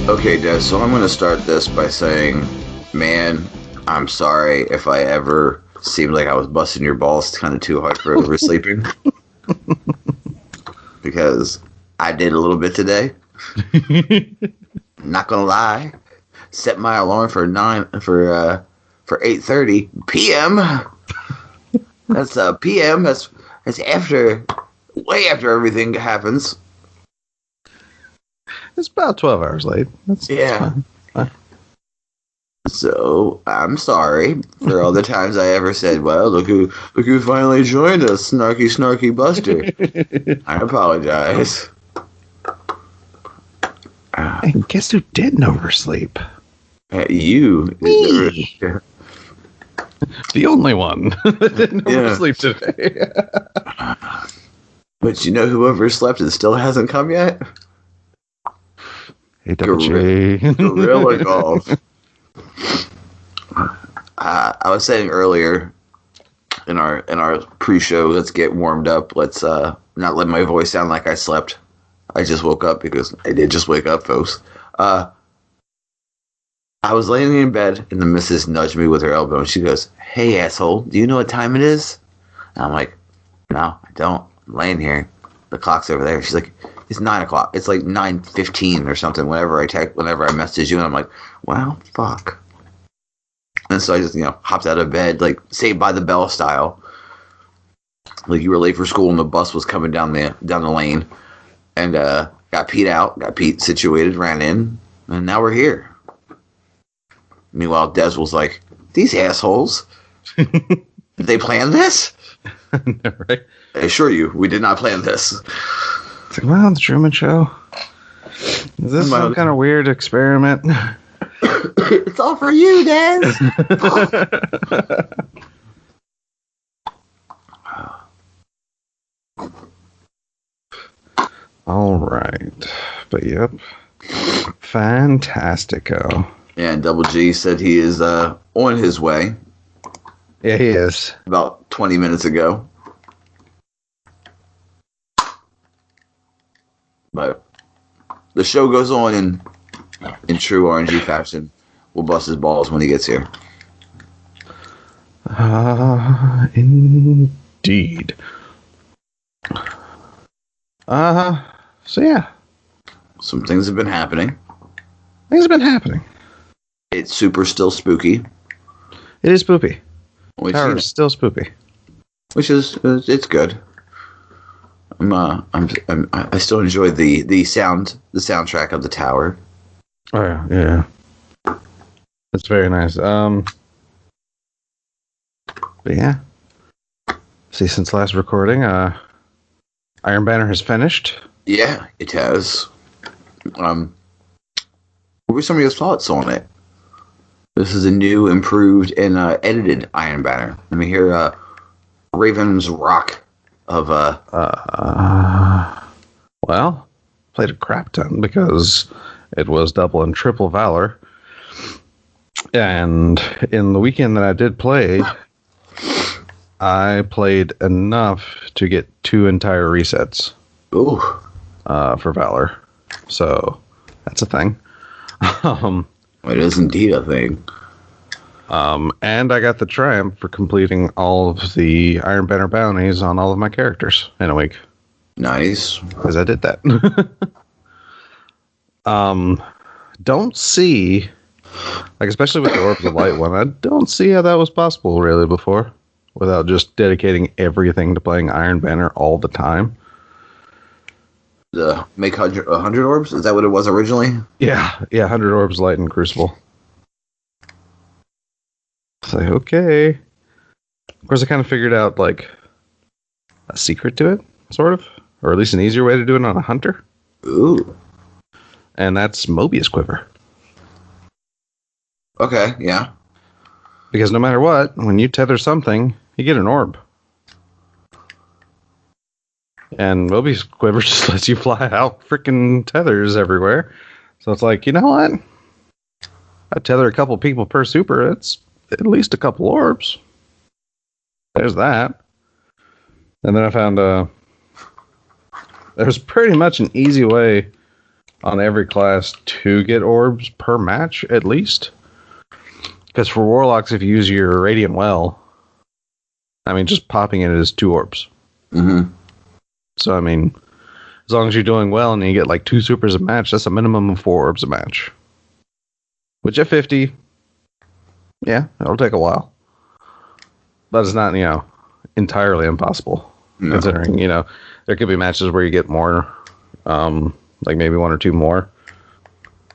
Okay, Des, so I'm going to start this by saying, man, I'm sorry if I ever seemed like I was busting your balls kind of too hard for oversleeping. Because I did a little bit today. Not going to lie. Set my alarm for 8:30 p.m. That's p.m. That's after, way after everything happens. It's about 12 hours late. That's fine. So I'm sorry for all the times I ever said, "Well, look who finally joined us, snarky Buster." I apologize. And guess who didn't oversleep? You. Me. The only one that didn't oversleep today. But you know who overslept and still hasn't come yet? Gorilla Golf. I was saying earlier in our pre-show, let's get warmed up. Let's not let my voice sound like I slept. I just woke up because I did just wake up, folks. I was laying in bed and the missus nudged me with her elbow and she goes, "Hey, asshole, do you know what time it is?" And I'm like, "No, I don't. I'm laying here. The clock's over there." She's like, "It's 9 o'clock. It's like 9:15 or something." Whenever I message you, and I'm like, "Well, fuck." And so I just, hopped out of bed, like Saved by the Bell style. Like you were late for school and the bus was coming down the lane, and got Pete situated, ran in, and now we're here. Meanwhile, Des was like, "These assholes, did they plan this?" Right? I assure you, we did not plan this. It's like, well, the Truman Show. Is this some kind of weird experiment? It's all for you, Des. All right. But yep. Fantastico. Yeah, and Double G said he is on his way. Yeah, he is. About 20 minutes ago. But the show goes on in true RNG fashion. We'll bust his balls when he gets here. Indeed. So yeah. Some things have been happening. Things have been happening. It's super still spooky. It is spoopy. Which is still spoopy. Which is it's good. I still enjoy the soundtrack of the tower. Oh yeah. That's very nice. But yeah. See, since last recording, Iron Banner has finished. Yeah, it has. What were some of your thoughts on it? This is a new, improved, and edited Iron Banner. Let me hear Raven's Rock of well, played a crap ton because it was double and triple Valor. And in the weekend that I did play, I played enough to get 2 entire resets. Ooh. For Valor. So that's a thing. It is indeed a thing. And I got the triumph for completing all of the Iron Banner bounties on all of my characters in a week. Nice. Because I did that. Don't see, like, especially with the Orbs of Light one, I don't see how that was possible really before without just dedicating everything to playing Iron Banner all the time. The make 100 orbs? Is that what it was originally? Yeah, 100 orbs light and Crucible. It's like, okay. Of course, I kind of figured out, like, a secret to it, sort of. Or at least an easier way to do it on a hunter. Ooh. And that's Mobius Quiver. Okay, yeah. Because no matter what, when you tether something, you get an orb. And Mobius Quiver just lets you fly out freaking tethers everywhere. So it's like, you know what? I tether a couple people per super. It's at least a couple orbs. There's that. And then I found there's pretty much an easy way on every class to get orbs per match at least. Because for Warlocks, if you use your Radiant Well, I mean, just popping it is 2 orbs. Mm-hmm. So, I mean, as long as you're doing well and you get like 2 supers a match, that's a minimum of 4 orbs a match. Which at 50, yeah, it'll take a while. But it's not, entirely impossible. No. Considering, there could be matches where you get more, like maybe 1 or 2 more.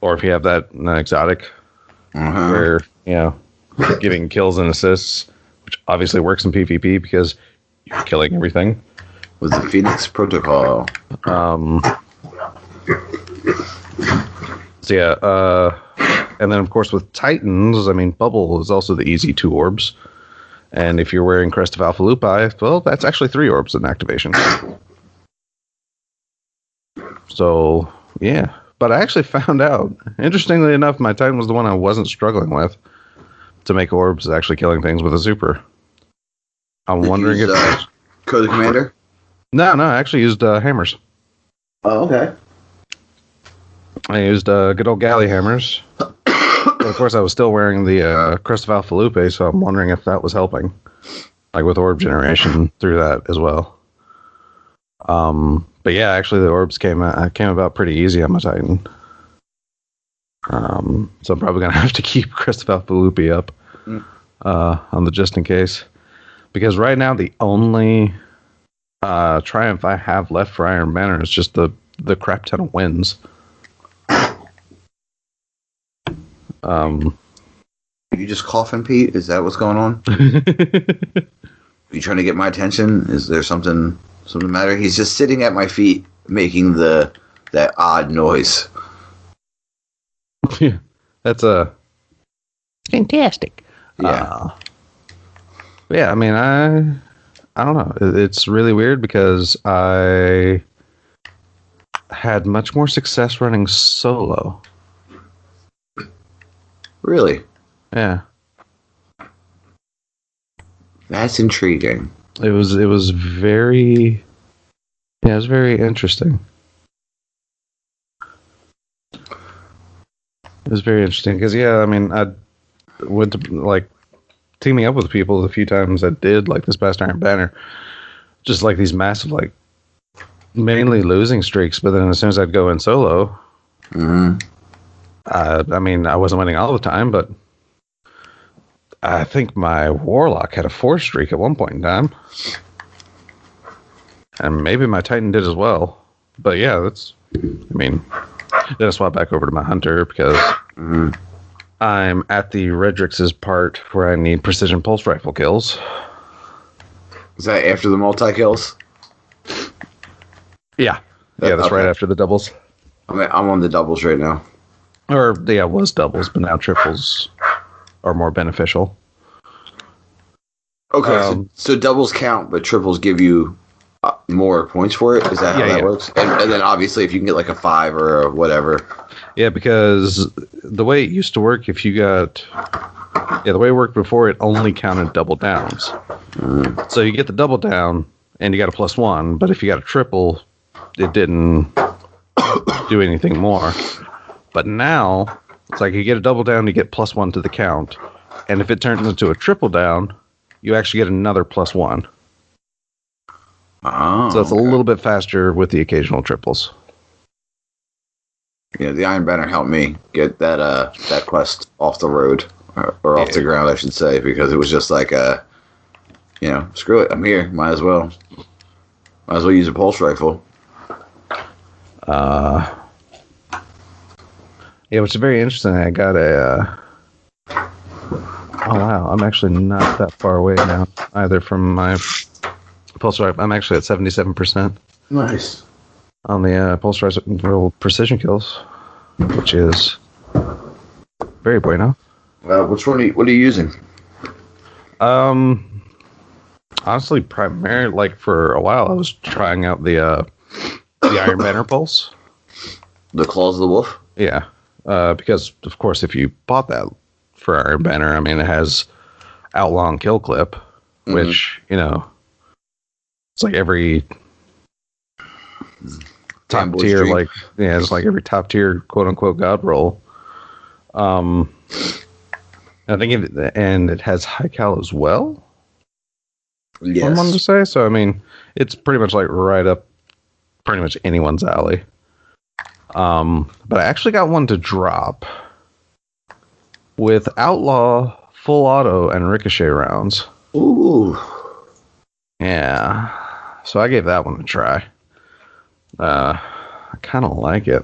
Or if you have that exotic, where, getting kills and assists, which obviously works in PvP because you're killing everything. With the Phoenix Protocol. So yeah, and then of course with Titans, I mean, Bubble is also the easy 2 orbs. And if you're wearing Crest of Alpha Lupi, well, that's actually 3 orbs in activation. So, yeah. But I actually found out, interestingly enough, my Titan was the one I wasn't struggling with to make orbs actually killing things with a super. I'm wondering if... Code Commander? No, I actually used hammers. Oh, okay. I used good old galley hammers. But of course, I was still wearing the Crest of Alpha Lupe, so I'm wondering if that was helping, like with orb generation through that as well. But yeah, actually, the orbs came about pretty easy on my Titan. So I'm probably gonna have to keep Crest of Alpha Lupe up on the just in case, because right now the only triumph I have left for Iron Banner is just the crap ton of wins. You just coughing, Pete? Is that what's going on? Are you trying to get my attention? Is there something the matter? He's just sitting at my feet making that odd noise. Yeah, that's fantastic. Yeah. Yeah, I mean, I don't know. It's really weird because I had much more success running solo. Really? Yeah. That's intriguing. It was very interesting. It was very interesting because, yeah, I mean, I went to, like, teaming up with people the few times I did, like this past Iron Banner, just like these massive, like, mainly losing streaks, but then as soon as I'd go in solo, I mean, I wasn't winning all the time, but I think my Warlock had a 4 streak at one point in time. And maybe my Titan did as well. But yeah, then I swap back over to my Hunter because I'm at the Redrix's part where I need precision pulse rifle kills. Is that after the multi-kills? Yeah. Yeah, that's okay. Right after the doubles. I'm on the doubles right now. Or, yeah, it was doubles, but now triples are more beneficial. Okay, so doubles count, but triples give you more points for it? Is that how that works? And then obviously if you can get like a 5 or a whatever. Yeah, because the way it used to work, if you got... Yeah, the way it worked before, it only counted double downs. So you get the double down, and you got a +1, but if you got a triple, it didn't do anything more. But now, it's like you get a double down, you get +1 to the count. And if it turns into a triple down, you actually get another +1. Oh, so it's a little bit faster with the occasional triples. Yeah, the Iron Banner helped me get that quest off the road, or off the ground, I should say, because it was just like, screw it, I'm here, might as well use a pulse rifle. Yeah, which is very interesting. I got a... oh, wow. I'm actually not that far away now, either from my pulse rifle. I'm actually at 77%. Nice. On the pulse rifle precision kills, which is very bueno. Which one? What are you using? Honestly, primarily, like, for a while, I was trying out the Iron Banner pulse. The Claws of the Wolf? Yeah. Because, of course, if you bought that for Iron Banner, I mean, it has outlong kill clip, which, it's like every 10 top Fanboy's tier, dream. like it's like every top tier quote unquote god roll. I think it has high cal as well. Yes. I wanted to say so. I mean, it's pretty much like right up pretty much anyone's alley. But I actually got one to drop with outlaw, full auto, and ricochet rounds. Ooh. Yeah. So I gave that one a try. I kind of like it.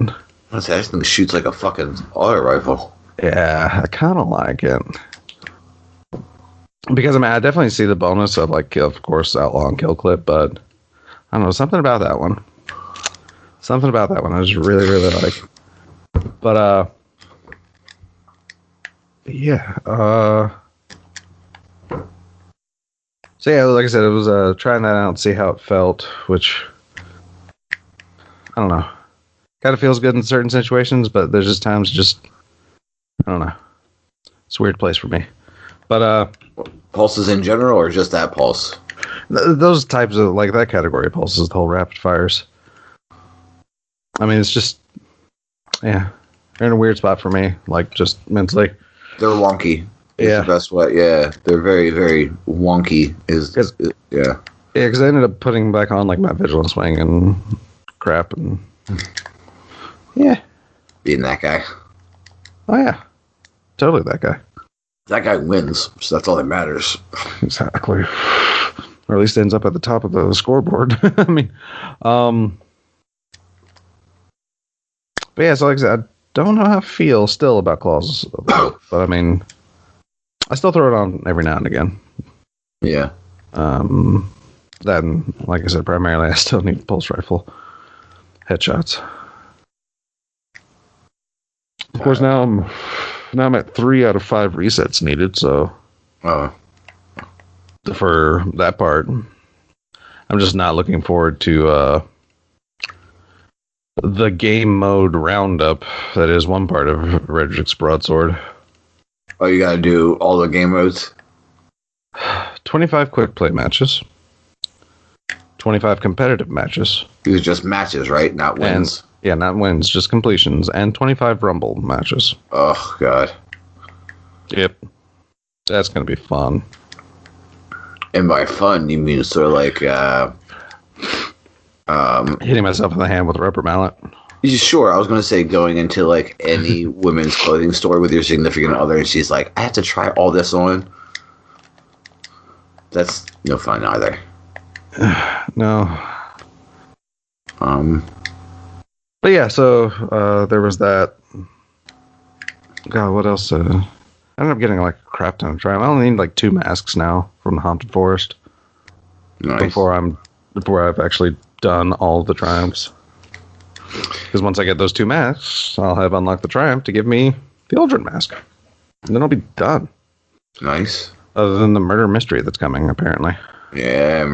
That thing shoots like a fucking auto rifle. Yeah, I kind of like it. Because, I mean, I definitely see the bonus of, like, of course, outlaw and kill clip, but I don't know, something about that one. Something about that one I just really, really like. But, yeah. So, yeah, like I said, it was trying that out and see how it felt, which, I don't know. Kind of feels good in certain situations, but there's just times I don't know. It's a weird place for me. But, pulses in general, or just that pulse? Those types of, like, that category of pulses, the whole rapid fires. I mean, it's just, yeah, they're in a weird spot for me, like, just mentally. They're wonky. Yeah. The best way. Yeah, they're very, very wonky. Yeah. Yeah, because I ended up putting back on, like, my vigilance swing and crap, and yeah. Being that guy. Oh, yeah. Totally that guy. That guy wins, so that's all that matters. Exactly. Or at least ends up at the top of the scoreboard. I mean, but yeah, so like I said, I don't know how I feel still about claws, but I mean, I still throw it on every now and again. Yeah. Then, like I said, primarily I still need pulse rifle headshots. Of course, now I'm at 3 out of 5 resets needed, so for that part, I'm just not looking forward to the game mode roundup that is one part of Redrick's Broadsword. Oh, you gotta do all the game modes? 25 quick play matches. 25 competitive matches. These are just matches, right? Not wins. Yeah, not wins, just completions. And 25 Rumble matches. Oh, God. Yep. That's going to be fun. And by fun, you mean sort of like... hitting myself in the hand with a rubber mallet. Sure, I was going to say going into like any women's clothing store with your significant other and she's like, I have to try all this on. That's no fun either. No. But yeah, so there was that. God, what else? I ended up getting like a crap ton of triumph. I only need like 2 masks now from the Haunted Forest. Nice. Before I've actually done all the triumphs. Because once I get those 2 masks, I'll have unlocked the triumph to give me the Aldrin mask. And then I'll be done. Nice. Other than the murder mystery that's coming, apparently. Yeah,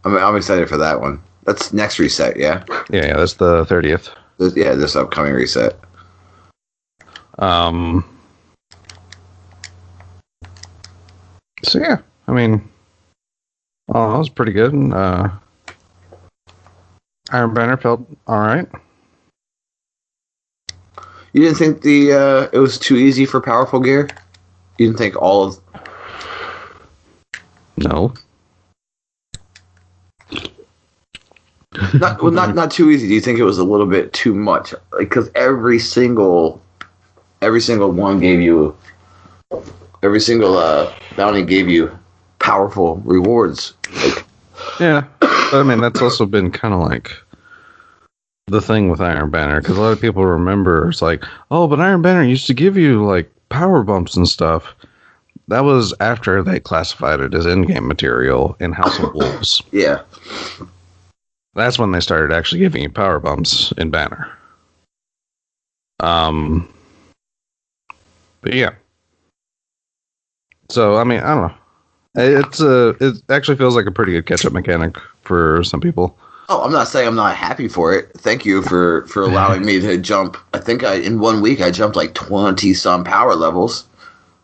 I'm excited for that one. That's next reset, yeah? Yeah, that's the 30th. This upcoming reset. So yeah, I mean, that was pretty good. Iron Banner felt all right. You didn't think it was too easy for powerful gear? You didn't think all of... No. Not too easy. Do you think it was a little bit too much? Like, because every single one gave you... Every single bounty gave you powerful rewards. Like, yeah, but I mean, that's also been kind of like the thing with Iron Banner, because a lot of people remember it's like, oh, but Iron Banner used to give you like power bumps and stuff. That was after they classified it as in-game material in House of Wolves. Yeah. That's when they started actually giving you power bumps in Banner. But yeah. So, I mean, I don't know. It actually feels like a pretty good catch-up mechanic for some people. Oh, I'm not saying I'm not happy for it. Thank you for allowing me to jump. I think in 1 week I jumped like 20-some power levels.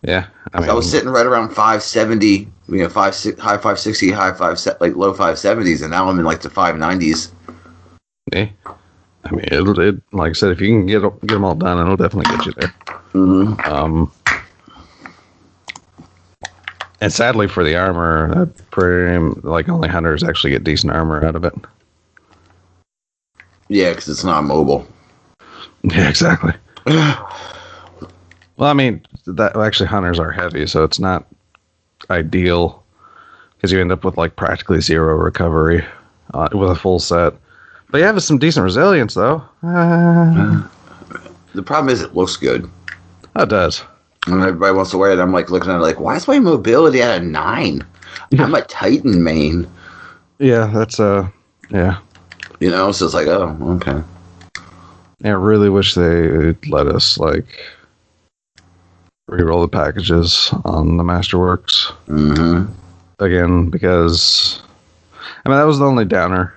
Yeah. I was sitting right around 570, high 560, low 570s, and now I'm in like the 590s. Yeah. I mean, it like I said, if you can get them all done, it'll definitely get you there. Mm-hmm. And sadly for the armor, like only hunters actually get decent armor out of it. Yeah, because it's not mobile. Yeah, exactly. Well, I mean, actually hunters are heavy, so it's not ideal because you end up with like practically zero recovery with a full set. But you have some decent resilience, though. The problem is it looks good. It does. And everybody wants to wear it. I'm like looking at it like, why is my mobility at a 9? Yeah. I'm a Titan main. Yeah, that's yeah. You know, so it's like, oh, okay. I really wish they let us like re-roll the packages on the Masterworks again, because I mean that was the only downer.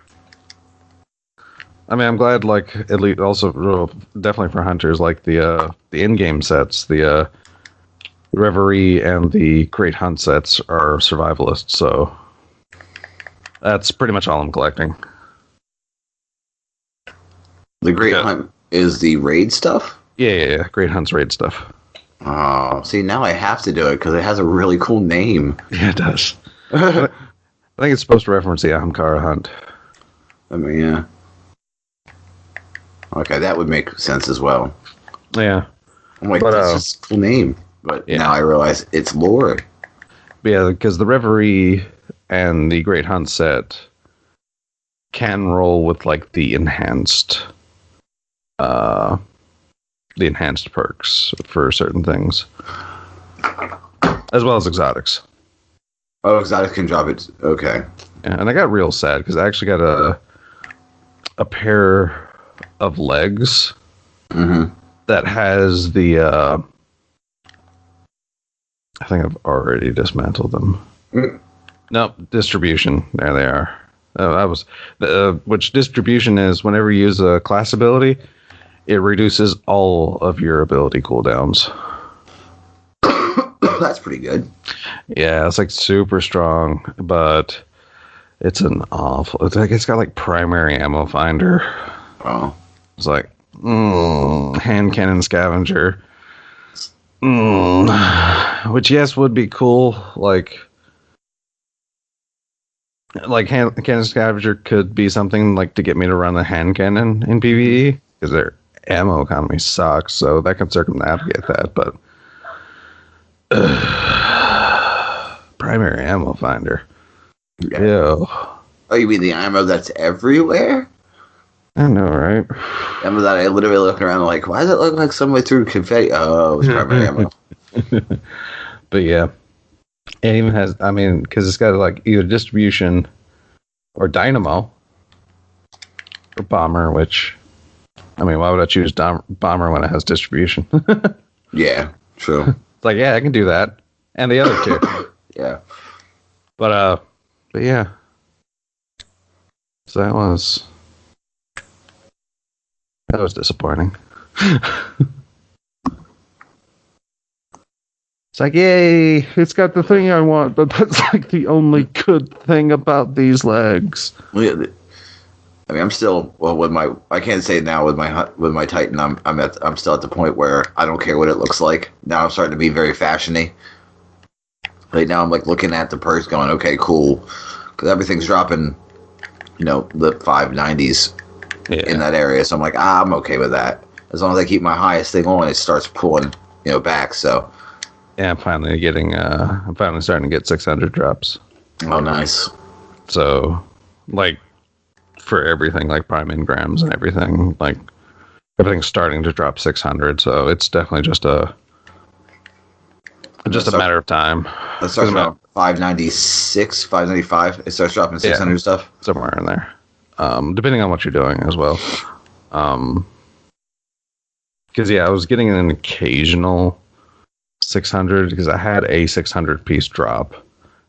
I mean, I'm glad like at least also definitely for hunters like the in-game sets, the Reverie and the Great Hunt sets are survivalist, so that's pretty much all I'm collecting. The Great Hunt is the raid stuff? Yeah. Great Hunt's raid stuff. Oh, see, now I have to do it because it has a really cool name. Yeah, it does. I think it's supposed to reference the Ahamkara hunt. I mean, yeah. Okay, that would make sense as well. Yeah. I'm like, that's just a cool name. But now I realize it's lore. Yeah, because the Reverie and the Great Hunt set can roll with like the enhanced perks for certain things, as well as exotics. Oh, exotics can drop it. Okay. Yeah, and I got real sad because I actually got a pair of legs that has the. I think I've already dismantled them. Nope, distribution. There they are. That was which distribution is whenever you use a class ability, it reduces all of your ability cooldowns. That's pretty good. Yeah, it's like super strong, but it's an awful. It's like it's got like primary ammo finder. Oh, it's like hand cannon scavenger. Which yes would be cool. Like hand cannon scavenger could be something like to get me to run the hand cannon in PvE because their ammo economy sucks. So that can circumnavigate that, but primary ammo finder. Yeah. Ew. Oh, you mean the ammo that's everywhere? I know, right? Ammo that I literally look around like, why does it look like somebody threw confetti? Oh, it's primary ammo. But yeah, it even has. I mean, because it's got like either distribution or dynamo or bomber. Which, I mean, why would I choose bomber when it has distribution? Yeah, true. It's like, yeah, I can do that, and the other two. Yeah, but yeah. So that was disappointing. It's like, yay, it's got the thing I want, but that's like the only good thing about these legs. I mean, I'm still I can't say now with my Titan. I'm still at the point where I don't care what it looks like. Now I'm starting to be very fashiony. Right now I'm like looking at the perks, going, okay, cool, because everything's dropping, the 590s in that area. So I'm like, I'm okay with that as long as I keep my highest thing on. It starts pulling, back. So. Yeah, I'm finally starting to get 600 drops. Oh, nice. So, like, for everything, like prime engrams and everything, like, everything's starting to drop 600. So it's definitely just a matter of time. It starts around 596, 595. It starts dropping 600 stuff. Somewhere in there. Depending on what you're doing as well. Because, I was getting an occasional 600 because I had a 600 piece drop. I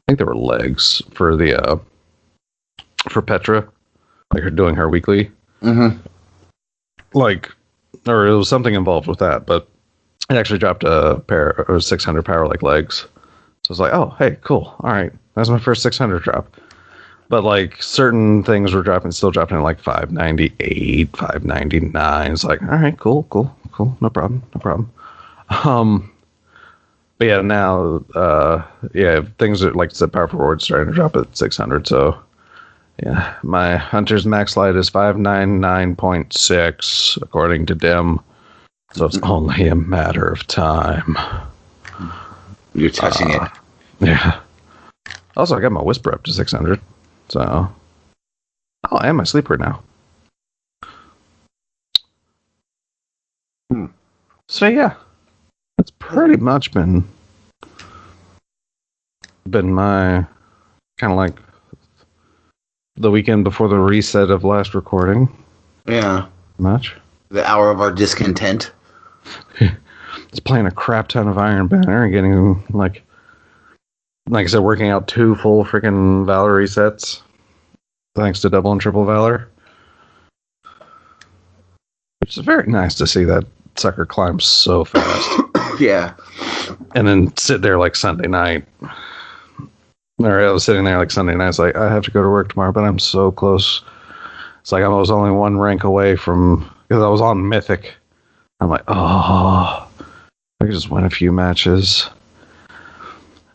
think there were legs for the for Petra, like her doing her weekly. Like, or it was something involved with that, but it actually dropped a pair of 600 power like legs. So I was like, oh, hey, cool, all right, that's my first 600 drop. But like certain things were still dropping at like 598, 599. It's like, all right, cool, no problem. But yeah, now, things are like I said, power forward starting to drop at 600. So yeah, my Hunter's max light is 599.6 according to Dim. So it's only a matter of time. You're touching it. Yeah. Also, I got my Whisper up to 600. So, and my Sleeper now. So yeah, that's pretty much been my kind of like the weekend before the reset of last recording. Yeah. Much. The hour of our discontent. It's playing a crap ton of Iron Banner and getting like I said, working out 2 full freaking Valor resets. Thanks to double and triple Valor. Which is very nice to see that sucker climb so fast. Yeah. And then sit there like Sunday night. Or I was sitting there like Sunday night. It's like, I have to go to work tomorrow, but I'm so close. It's like I was only 1 rank away from, because I was on Mythic. I'm like, I could just win a few matches.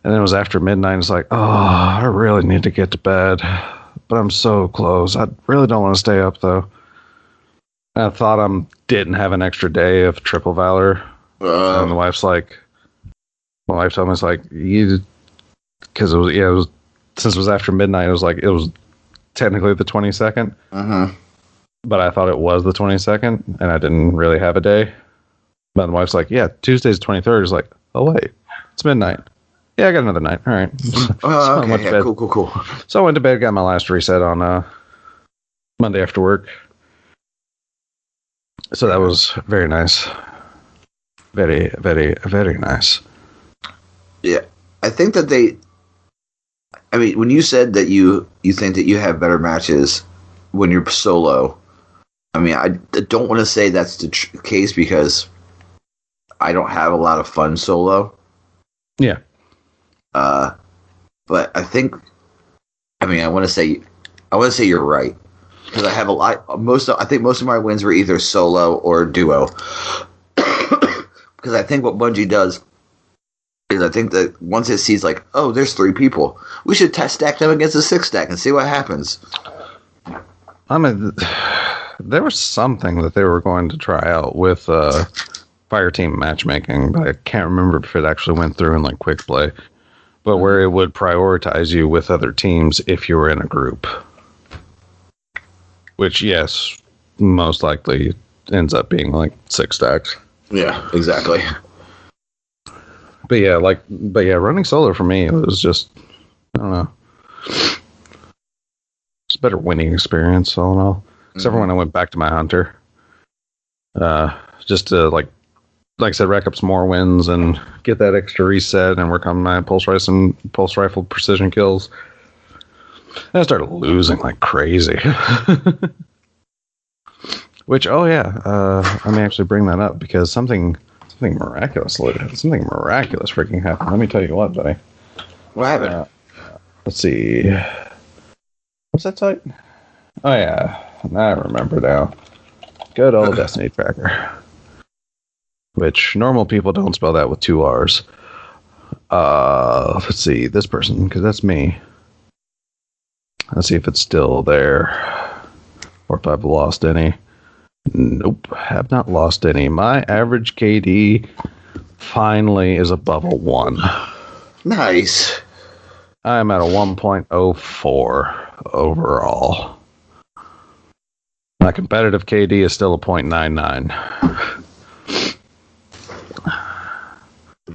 And then it was after midnight. It's like, I really need to get to bed. But I'm so close. I really don't want to stay up, though. And I thought I didn't have an extra day of triple Valor. And the wife's like, my wife told me, it's like, because it was, since it was after midnight, it was technically the 22nd. But I thought it was the 22nd, and I didn't really have a day. But the wife's like, yeah, Tuesday's 23rd. It's like, oh, wait, it's midnight. Yeah, I got another night. All right. Okay, yeah, cool. So I went to bed, got my last reset on Monday after work. So that was very nice. Very, very, very nice. Yeah. I think that when you said that you think that you have better matches when you're solo, I don't want to say that's the case because I don't have a lot of fun solo. Yeah. But I think, I want to say you're right because I have a lot. I think most of my wins were either solo or duo. Because I think what Bungie does is I think that once it sees like, oh, there's 3 people, we should test stack them against a 6 stack and see what happens. There was something that they were going to try out with Fireteam matchmaking, but I can't remember if it actually went through in like quick play. But where it would prioritize you with other teams if you were in a group. Which, yes, most likely ends up being like 6 stacks. Yeah, exactly. But yeah, running solo for me, it was just, I don't know. It's a better winning experience, all in all. Except for when I went back to my Hunter. Just to, like I said, rack up some more wins and get that extra reset and work on my pulse rifle precision kills. And I started losing like crazy. Which, I may actually bring that up because something miraculous freaking happened. Let me tell you what, buddy. What happened? Let's see. What's that site? Oh yeah, I remember now. Good old Destiny Tracker. Which normal people don't spell that with 2 R's. Let's see, this person, because that's me. Let's see if it's still there. Or if I've lost any. Nope, have not lost any. My average KD finally is above a 1. Nice. I'm at a 1.04 overall. My competitive KD is still a 0.99.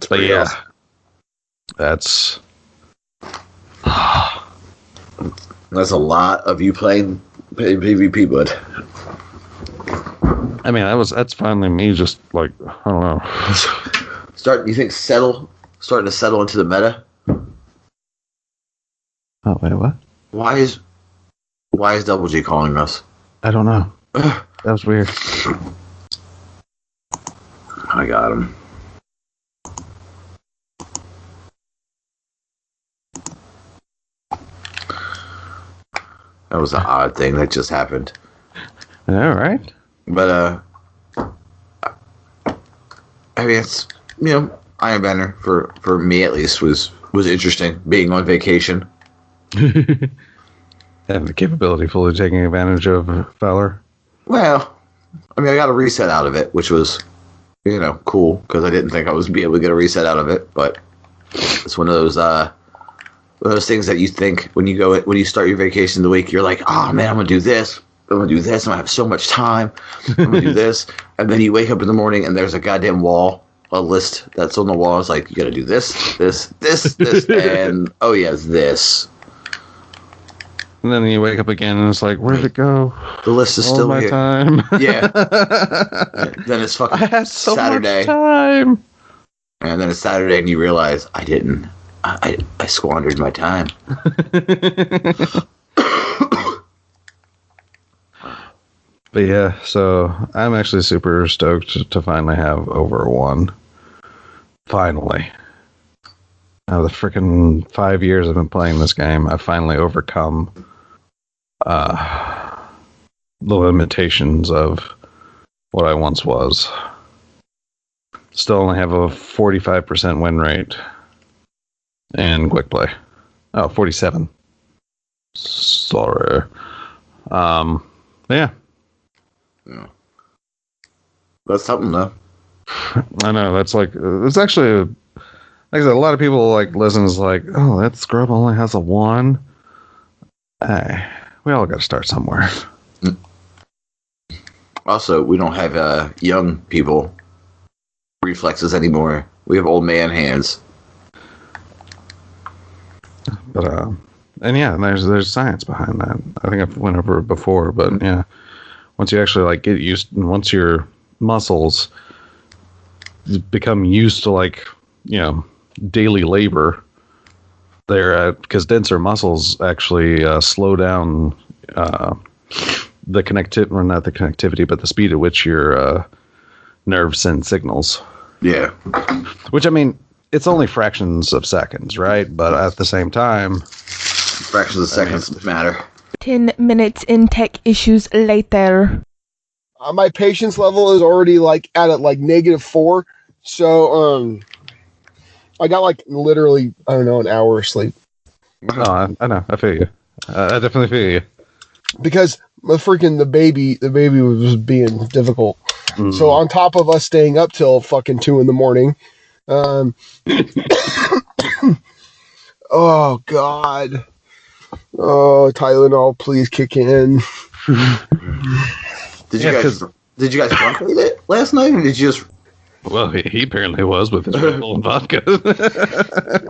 But yeah, awesome. That's a lot of you playing PvP, bud. That's finally me just like, I don't know. You think starting to settle into the meta? Oh wait, what? Why is Double G calling us? I don't know. That was weird. I got him. That was an odd thing that just happened. All right. But I mean, it's Iron Banner for me at least was interesting. Being on vacation, having the capability fully taking advantage of Fowler. Well, I mean, I got a reset out of it, which was cool because I didn't think I was be able to get a reset out of it. But it's one of those things that you think when you start your vacation the week, you're like, oh man, I'm gonna do this. I'm gonna do this. I'm gonna have so much time. I'm gonna do this, and then you wake up in the morning and there's a goddamn a list that's on the wall. It's like you gotta do this, and oh yes, this. And then you wake up again and it's like, where'd it go? The list is still my here. Time. Yeah. Then it's fucking I had so Saturday. Much time. And then it's Saturday and you realize I didn't. I squandered my time. But yeah, so I'm actually super stoked to finally have over 1. Finally. Out of the freaking 5 years I've been playing this game, I've finally overcome the limitations of what I once was. Still only have a 45% win rate in quick play. Oh, 47. Sorry. Yeah. That's something though. I know, that's it's actually like I said, a lot of people listen is oh, that scrub only has a 1. We all got to start somewhere. Also, we don't have young people reflexes anymore. We have old man hands. But and yeah, there's science behind that. I think I've went over it before, but yeah, once you actually get used, once your muscles become used to daily labor, because denser muscles actually slow down the connectivity, but the speed at which your nerves send signals. Yeah. Which, I mean, it's only fractions of seconds, right? But at the same time, fractions of seconds matter. 10 minutes in tech issues later. My patience level is already at -4. So, I got literally, I don't know, an hour of sleep. No, I know. I feel you. I definitely feel you. Because the baby was being difficult. Mm. So on top of us staying up till fucking 2 a.m, oh God, oh Tylenol, please kick in. Did you guys drink it last night, or did you just? Well, he apparently was with his Red Bull and vodka.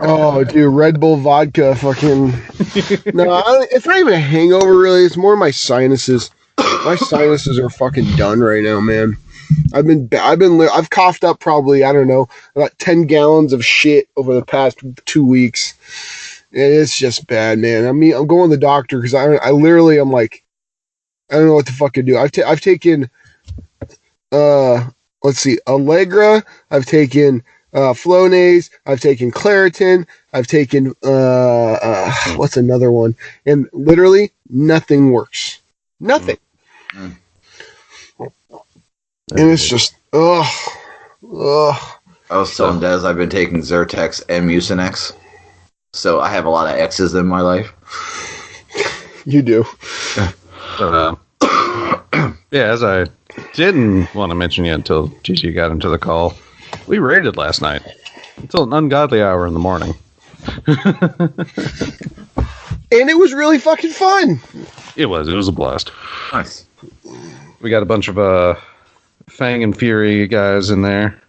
Oh, dude, Red Bull vodka, fucking. No, it's not even a hangover, really. It's more my sinuses. My sinuses are fucking done right now, man. I've coughed up probably, I don't know, about 10 gallons of shit over the past 2 weeks. And it's just bad, man. I mean, I'm going to the doctor because I literally, I'm I don't know what the fuck to do. I've taken, let's see, Allegra. I've taken Flonase. I've taken Claritin. I've taken what's another one? And literally nothing works. Nothing. Mm. And it's just ugh. I was telling Des I've been taking Zyrtex and Mucinex, so I have a lot of X's in my life. You do. Yeah, as I didn't want to mention yet until Gigi got into the call, we raided last night until an ungodly hour in the morning. And it was really fucking fun. It was a blast. Nice. We got a bunch of Fang and Fury guys in there,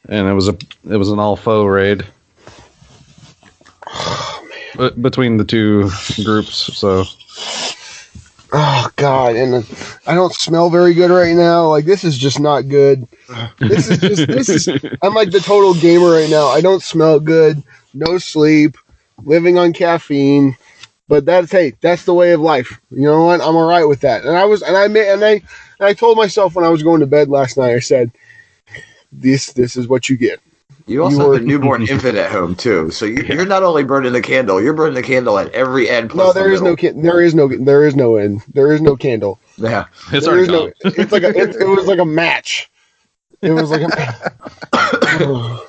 and it was an all foe raid. Oh man! Between the two groups, so. Oh God! And I don't smell very good right now. This is just not good. This is. I'm like the total gamer right now. I don't smell good. No sleep. Living on caffeine. But that's the way of life. You know what? I'm all right with that. And I told myself when I was going to bed last night, I said, this is what you get. You also have a newborn infant at home too, so you're not only burning the candle, you're burning the candle at every end. Plus No, there is no end. There is no candle. Yeah, It's already gone. It's like it was like a match. It was like a.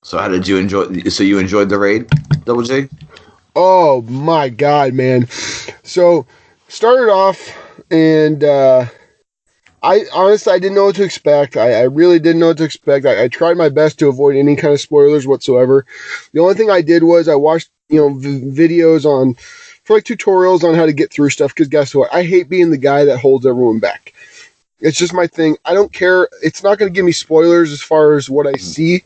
So how did you enjoy? So you enjoyed the raid, Double J? Oh my god, man! So started off, and I honestly I didn't know what to expect. I really didn't know what to expect. I tried my best to avoid any kind of spoilers whatsoever. The only thing I did was I watched videos for like tutorials on how to get through stuff. Because guess what? I hate being the guy that holds everyone back. It's just my thing. I don't care. It's not going to give me spoilers as far as what I see.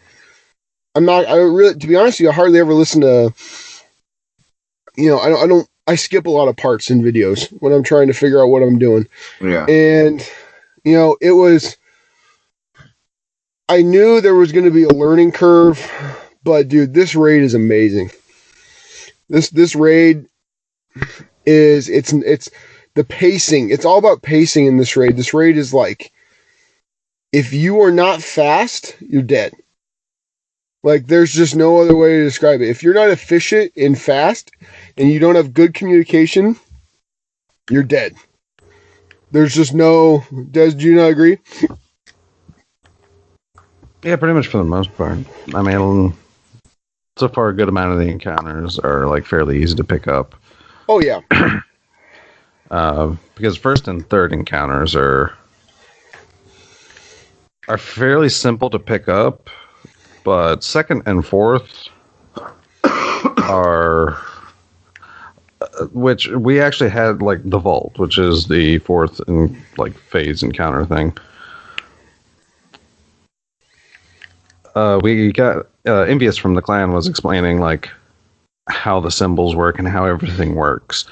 I don't really, to be honest with you, I hardly ever listen to, I skip a lot of parts in videos when I'm trying to figure out what I'm doing. Yeah. And, I knew there was going to be a learning curve, but dude, this raid is amazing. This raid it's the pacing. It's all about pacing in this raid. This raid is like, if you are not fast, you're dead. Like, there's just no other way to describe it. If you're not efficient and fast, and you don't have good communication, you're dead. There's just no... do you not agree? Yeah, pretty much for the most part. I mean, so far a good amount of the encounters are, like, fairly easy to pick up. Oh, yeah. Because first and third encounters are fairly simple to pick up. But second and fourth are, which we actually had like the vault, which is the fourth and like phase encounter thing. We got Envious from the clan was explaining like how the symbols work and how everything works.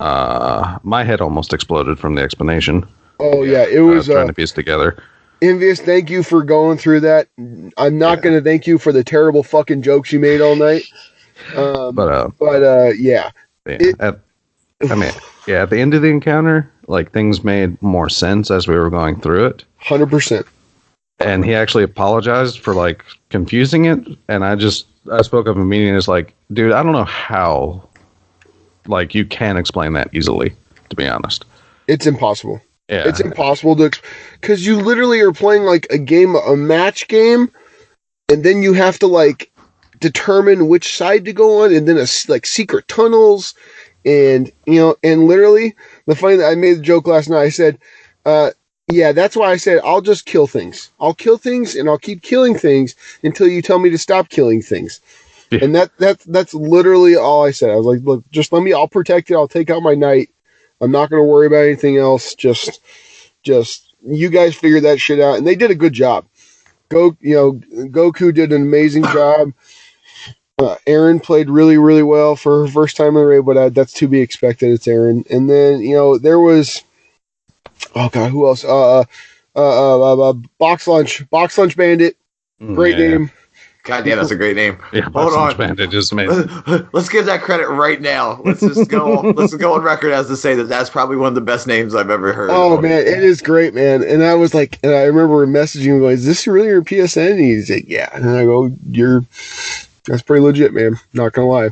My head almost exploded from the explanation. Oh yeah, it was trying to piece together. Envious, thank you for going through that. I'm not going to thank you for the terrible fucking jokes you made all night. Yeah. At the end of the encounter, like things made more sense as we were going through it. 100%. And he actually apologized for like confusing it. And I spoke up in a meeting and it's like, dude, I don't know how like you can explain that easily, to be honest. It's impossible. Yeah. It's impossible because you literally are playing like a match game, and then you have to like determine which side to go on, and then like secret tunnels, and literally the funny that I made the joke last night. I said, yeah, that's why I said I'll just kill things. I'll kill things and I'll keep killing things until you tell me to stop killing things. Yeah. And that's literally all I said. I was like, look, just I'll protect it. I'll take out my knight. I'm not going to worry about anything else. Just you guys figure that shit out. And they did a good job. Goku did an amazing job. Aaron played really, really well for her first time in the raid, but that's to be expected. It's Aaron. And then, there was, oh God, who else? Box Lunch Bandit. Great name. God damn, that's a great name. Yeah, hold on. Bandit is amazing. Let's give that credit right now. Let's just go. Let's go on record as to say that that's probably one of the best names I've ever heard. Oh man, it is great, man. And I was like, and I remember messaging him going, "Is this really your PSN?" And he's like, "Yeah." And I go, that's pretty legit, man. Not gonna lie.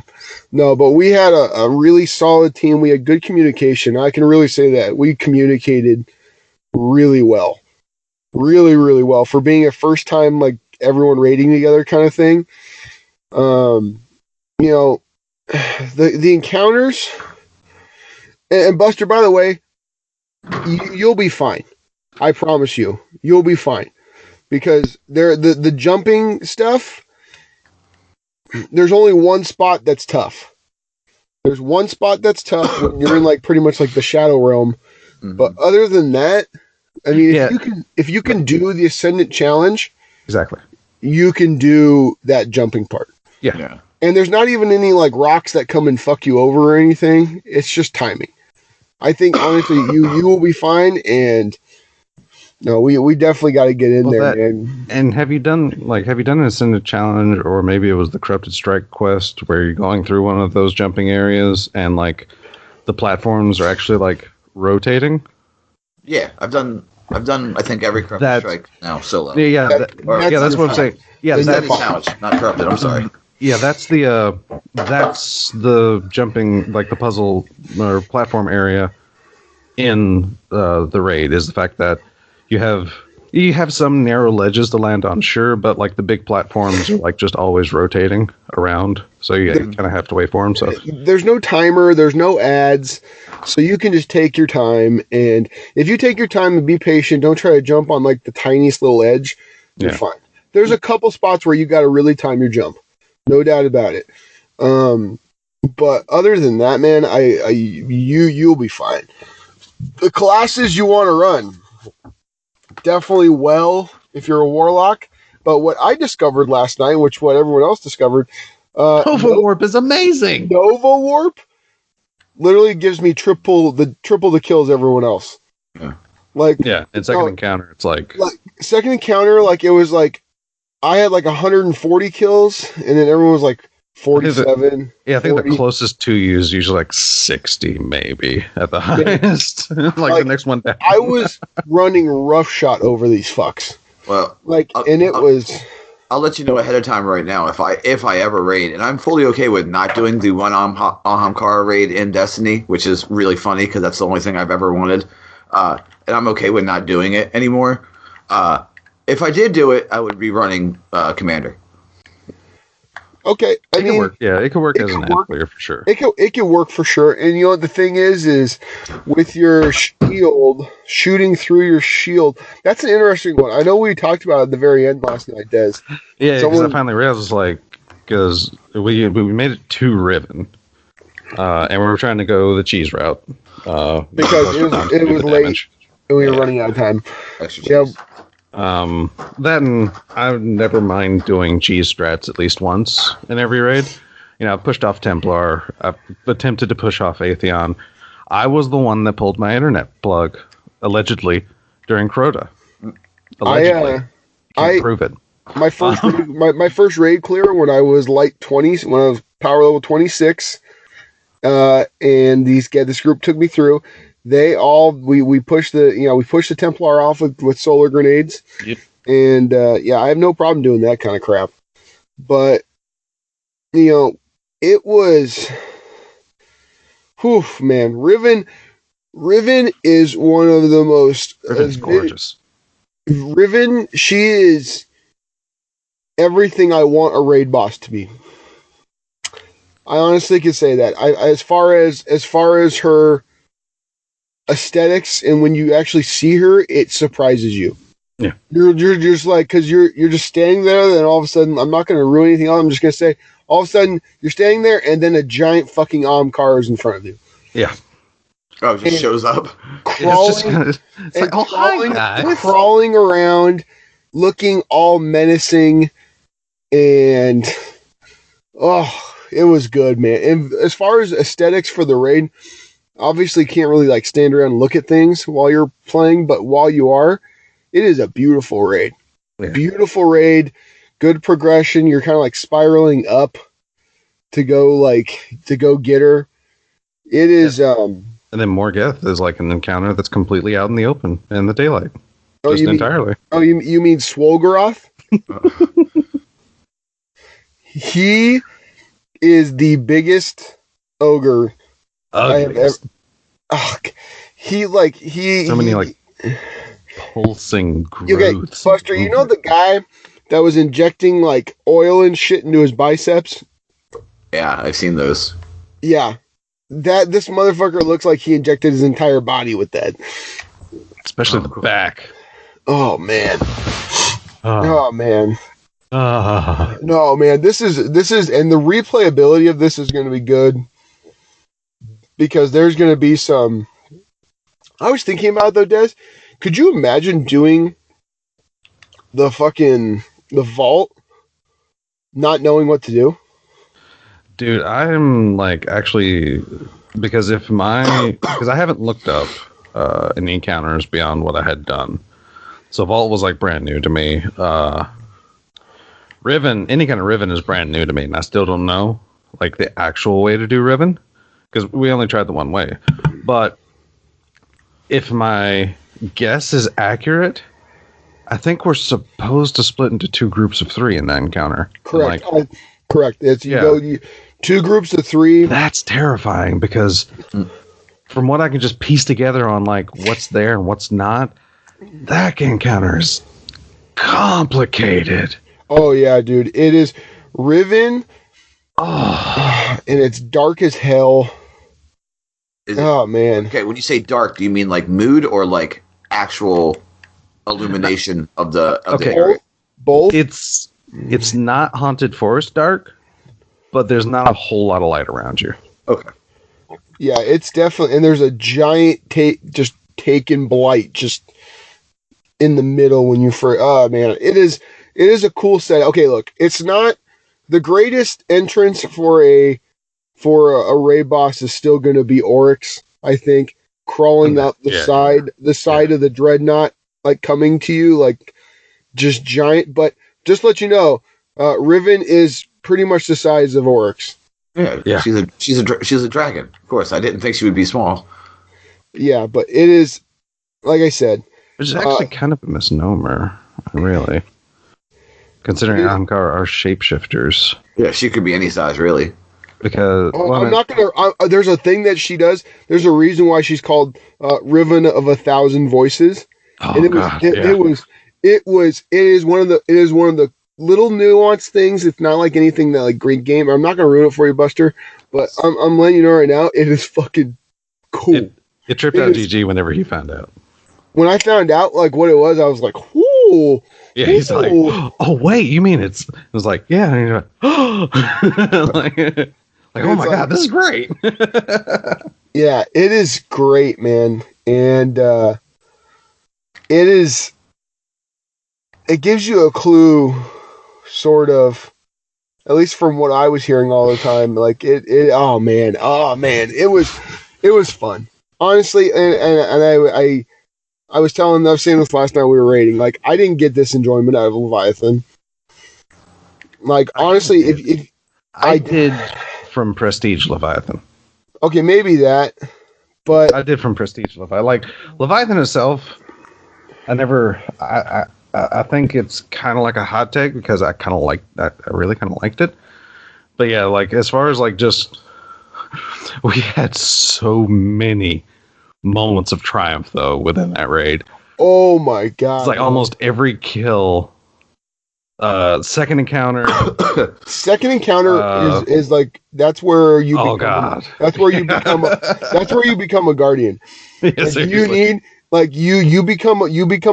No, but we had a really solid team. We had good communication. I can really say that we communicated really well, really, really well for being a first time like. Everyone raiding together kind of thing. The encounters and Buster, by the way, you'll be fine. I promise you'll be fine because the jumping stuff. There's only one spot that's tough. There's one spot that's tough when you're in like pretty much like the Shadow Realm, but other than that, I mean, if you can do the Ascendant Challenge. Exactly. You can do that jumping part. Yeah. And there's not even any like rocks that come and fuck you over or anything. It's just timing. I think honestly you will be fine, and no, we definitely got to get in there, man. And have you done an Ascendant Challenge, or maybe it was the Corrupted Strike quest where you're going through one of those jumping areas and like the platforms are actually like rotating? Yeah, I've done I've done, I think, every corrupted strike now solo. Yeah, that's what I'm saying. Yeah, that's challenge, not corrupted. I'm sorry. Yeah, that's the jumping, like the puzzle or platform area in the raid, is the fact that you have some narrow ledges to land on, sure, but like the big platforms are like just always rotating around, so you kind of have to wait for them. So there's no timer, there's no ads, so you can just take your time. And if you take your time and be patient, don't try to jump on like the tiniest little edge, you're fine. There's a couple spots where you got to really time your jump, no doubt about it. But other than that, man, you'll be fine. The classes you want to run, definitely if you're a warlock. But what I discovered last night, which what everyone else discovered, Nova Warp is amazing. Nova Warp literally gives me triple the kills everyone else. Yeah. And second encounter, it's like second encounter, like it was like I had like 140 kills, and then everyone was like 47. I think 40. The closest to you is usually like 60, maybe at the highest. like the next one down. I was running roughshod over these fucks. Well, I'll let you know ahead of time right now if I ever raid, and I'm fully okay with not doing the one Ahamkara raid in Destiny, which is really funny because that's the only thing I've ever wanted, and I'm okay with not doing it anymore. If I did do it, I would be running Commander. Okay, it could work. Yeah, it could work as an ad player for sure. It could work for sure. And you know what the thing is with your shield, shooting through your shield, that's an interesting one. I know we talked about it at the very end last night, Des. Yeah, because I finally realized, because we made it to Riven, and we were trying to go the cheese route. Because it was late, and we were running out of time. Yeah. That and I would never mind doing cheese strats at least once in every raid. I've pushed off Templar. I've attempted to push off Atheon. I was the one that pulled my internet plug, allegedly, during Crota. Allegedly. I prove it. My first raid clear when I was light 20s, when I was power level 26, and this group took me through. We pushed the Templar off with solar grenades. Yep. And I have no problem doing that kind of crap. But it was, man, Riven is one of the most. Riven's gorgeous. Riven, she is everything I want a raid boss to be. I honestly can say that. As far as her aesthetics, and when you actually see her, it surprises you. Yeah, you're just like, because you're just standing there, then all of a sudden, I'm not going to ruin anything else. I'm just going to say, all of a sudden, you're standing there, and then a giant fucking car is in front of you. Yeah. Oh, it just shows up. Crawling around, looking all menacing, and it was good, man. And as far as aesthetics for the raid, obviously can't really stand around and look at things while you're playing, but while you are, it is a beautiful raid. Yeah. Beautiful raid, good progression. You're kind of spiraling up to go get her. It is. And then Morgeth is an encounter that's completely out in the open in the daylight. Entirely. You mean Swolgaroth? He is the biggest ogre I have ever. So many pulsing growths. Okay, Buster, you know the guy that was injecting oil and shit into his biceps? Yeah, I've seen those. Yeah. This motherfucker looks like he injected his entire body with that. Especially the back. Oh man. Oh man. No man, this is and the replayability of this is going to be good. Because there's going to be some. I was thinking about it though, Des. Could you imagine doing the vault, not knowing what to do? Dude, I'm actually, because I haven't looked up any encounters beyond what I had done. So vault was brand new to me. Riven, any kind of Riven is brand new to me, and I still don't know the actual way to do Riven. Because we only tried the one way. But if guess is accurate, I think we're supposed to split into 2 groups of 3 in that encounter. Correct. Correct. It's you 2 groups of 3. That's terrifying because from what I can just piece together on like what's there and what's not, that encounter is complicated. Oh yeah, dude. It is Riven. Oh, and it's dark as hell. Man. Okay, when you say dark, do you mean like mood or like actual illumination of the area? Both. It's not haunted forest dark, but there's not a whole lot of light around you. Okay. Yeah, it's definitely, and there's a giant just taken blight just in the middle when you first. Oh man, it is a cool set. Okay, look, it's not the greatest entrance for a raid boss is still going to be Oryx. I think crawling up the side of the dreadnought, like coming to you, like just giant. But just let you know, Riven is pretty much the size of Oryx. Yeah. She's a dragon. Of course, I didn't think she would be small. Yeah, but it is, like I said, which is actually kind of a misnomer, really. Considering Ahamkar are shapeshifters. Yeah, she could be any size, really. Because I'm not gonna. There's a thing that she does. There's a reason why she's called Riven of 1,000 Voices. Oh, and it is one of the little nuanced things. It's not like anything that like great game. I'm not gonna ruin it for you, Buster. But I'm letting you know right now. It is fucking cool. It tripped out GG whenever he found out. When I found out like what it was, I was like, "Whoo!" Yeah, he's like, "Oh wait, you mean it's?" I was like, "Yeah." And like, oh, like oh my god, this is great. Yeah, it is great, man, and it gives you a clue, sort of, at least from what I was hearing all the time. Like oh man, it was fun, honestly, and I was saying this last night we were raiding. Like, I didn't get this enjoyment out of Leviathan. Like, honestly, if I did from Prestige Leviathan. Okay, maybe that, but I did from Prestige Leviathan. Like Leviathan itself, I think it's kind of like a hot take because I really kind of liked it. But yeah, like as far as like just, we had so many moments of triumph though within that raid. Oh my god! It's like almost every kill. Second encounter is like that's where you. Oh god! That's where you become. That's where you become a guardian. Yeah, like you need you become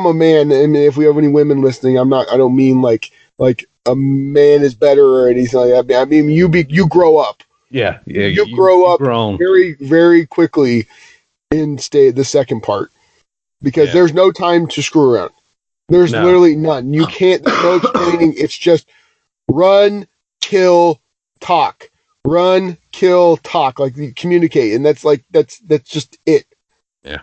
a man. I mean, if we have any women listening, I don't mean like a man is better or anything like that. I mean you grow up. Yeah. You grow up very very quickly in the second part because there's no time to screw around. There's literally none. You can't. There's no explaining. It's just run, kill, talk. Run, kill, talk. Like you communicate, and that's just it. Yeah.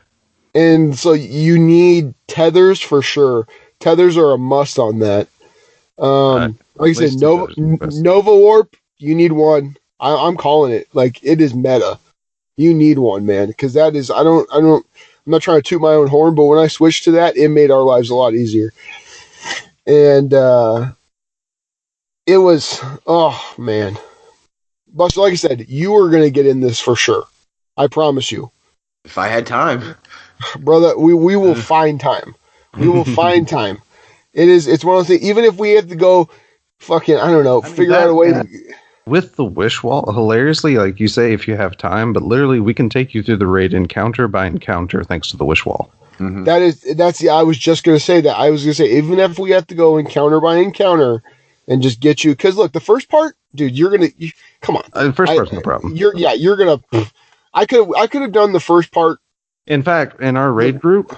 And so you need tethers for sure. Tethers are a must on that. Like I said, Nova Warp. You need one. I'm calling it. Like it is meta. You need one, man, because that is. I'm not trying to toot my own horn, but when I switched to that, it made our lives a lot easier. And it was, oh man. But like I said, you are going to get in this for sure. I promise you. If I had time. Brother, we will find time. We will find time. It's one of those things, even if we have to go fucking, I don't know, figure out a way to... With the wish wall, hilariously, like you say, if you have time, but literally we can take you through the raid encounter by encounter thanks to the wish wall. Mm-hmm. I was just going to say that. I was going to say, even if we have to go encounter by encounter and just get you, because look, the first part, dude, come on. The first part's no problem. You're going to, I could have done the first part. In fact, in our raid group,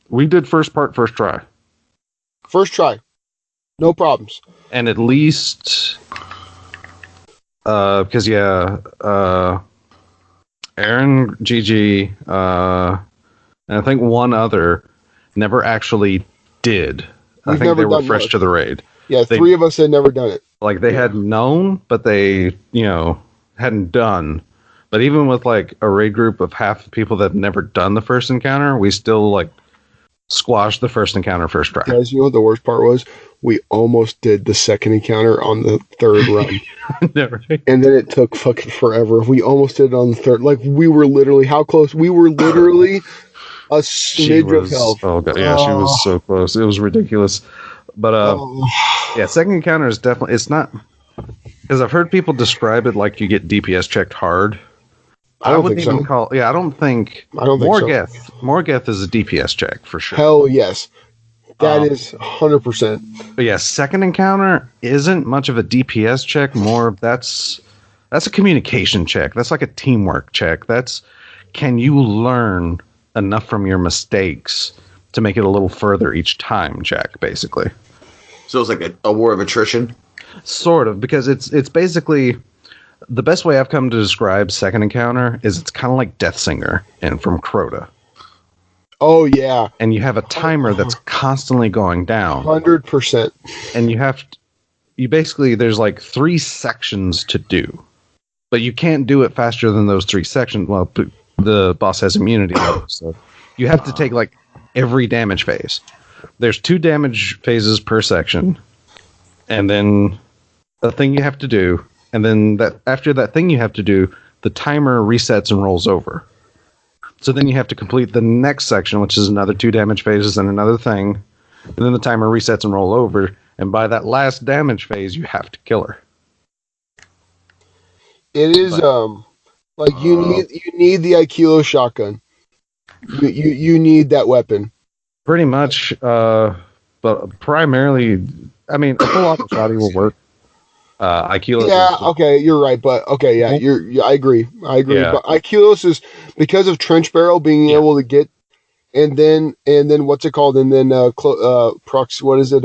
we did first part, first try. First try. No problems. And at least... because Aaron, GG, and I think one other never actually did. I think they were fresh to the raid. Yeah, 3 of us had never done it. Like they had known, but they, hadn't done. But even with like a raid group of half the people that had never done the first encounter, we still like squash the first encounter first try. Guys, you know what the worst part was? We almost did the second encounter on the third run. Never. And then it took fucking forever. We almost did it on the third. Like, we were literally, how close? We were literally a smidge of health. Oh, God. Yeah, she was so close. It was ridiculous. But, yeah, second encounter is definitely, it's not, because I've heard people describe it like you get DPS checked hard. I don't think so. I don't think Morgeth. So. Morgeth is a DPS check for sure. Hell yes. That is 100%. But yeah, second encounter isn't much of a DPS check. More that's a communication check. That's like a teamwork check. Can you learn enough from your mistakes to make it a little further each time check, basically. So it's like a war of attrition? Sort of, because it's basically the best way I've come to describe second encounter is it's kind of like Death Singer and from Crota. Oh, yeah. And you have a timer that's constantly going down. 100%. And there's like 3 sections to do. But you can't do it faster than those 3 sections. Well, the boss has immunity, so you have to take like every damage phase. There's 2 damage phases per section. And then a thing you have to do. And then after that thing you have to do, the timer resets and rolls over. So then you have to complete the next section, which is another 2 damage phases and another thing. And then the timer resets and roll over. And by that last damage phase, you have to kill her. It is, like, you need the Aikilo shotgun. You need that weapon. Pretty much, but primarily, I mean, a full auto shotty will work. Aikilos. Yeah, okay, you're right, but okay, yeah, I agree. Yeah. But Aikilos is because of trench barrel being able to get, and then what's it called? And then prox. What is it?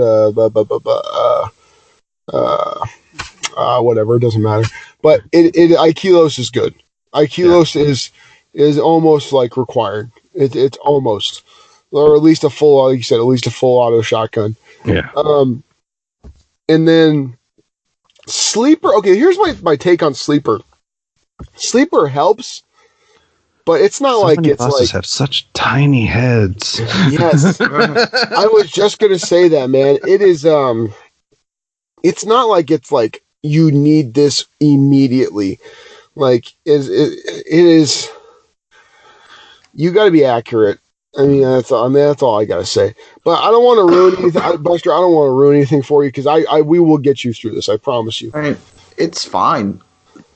Whatever. It doesn't matter. But it Aikilos is good. Aikilos is almost like required. It's almost, or at least a full, like you said, at least a full auto shotgun. Yeah. And then. Sleeper. Okay, here's my take on Sleeper. Sleeper helps, but it's not so like many it's bosses like have such tiny heads. Yes, I was just gonna say that, man. It is. It's not like it's like you need this immediately. Like it is. You got to be accurate. I mean, that's all I gotta say. But I don't want to ruin anything, Buster. I don't want to ruin anything for you because we will get you through this. I promise you. I mean, it's fine.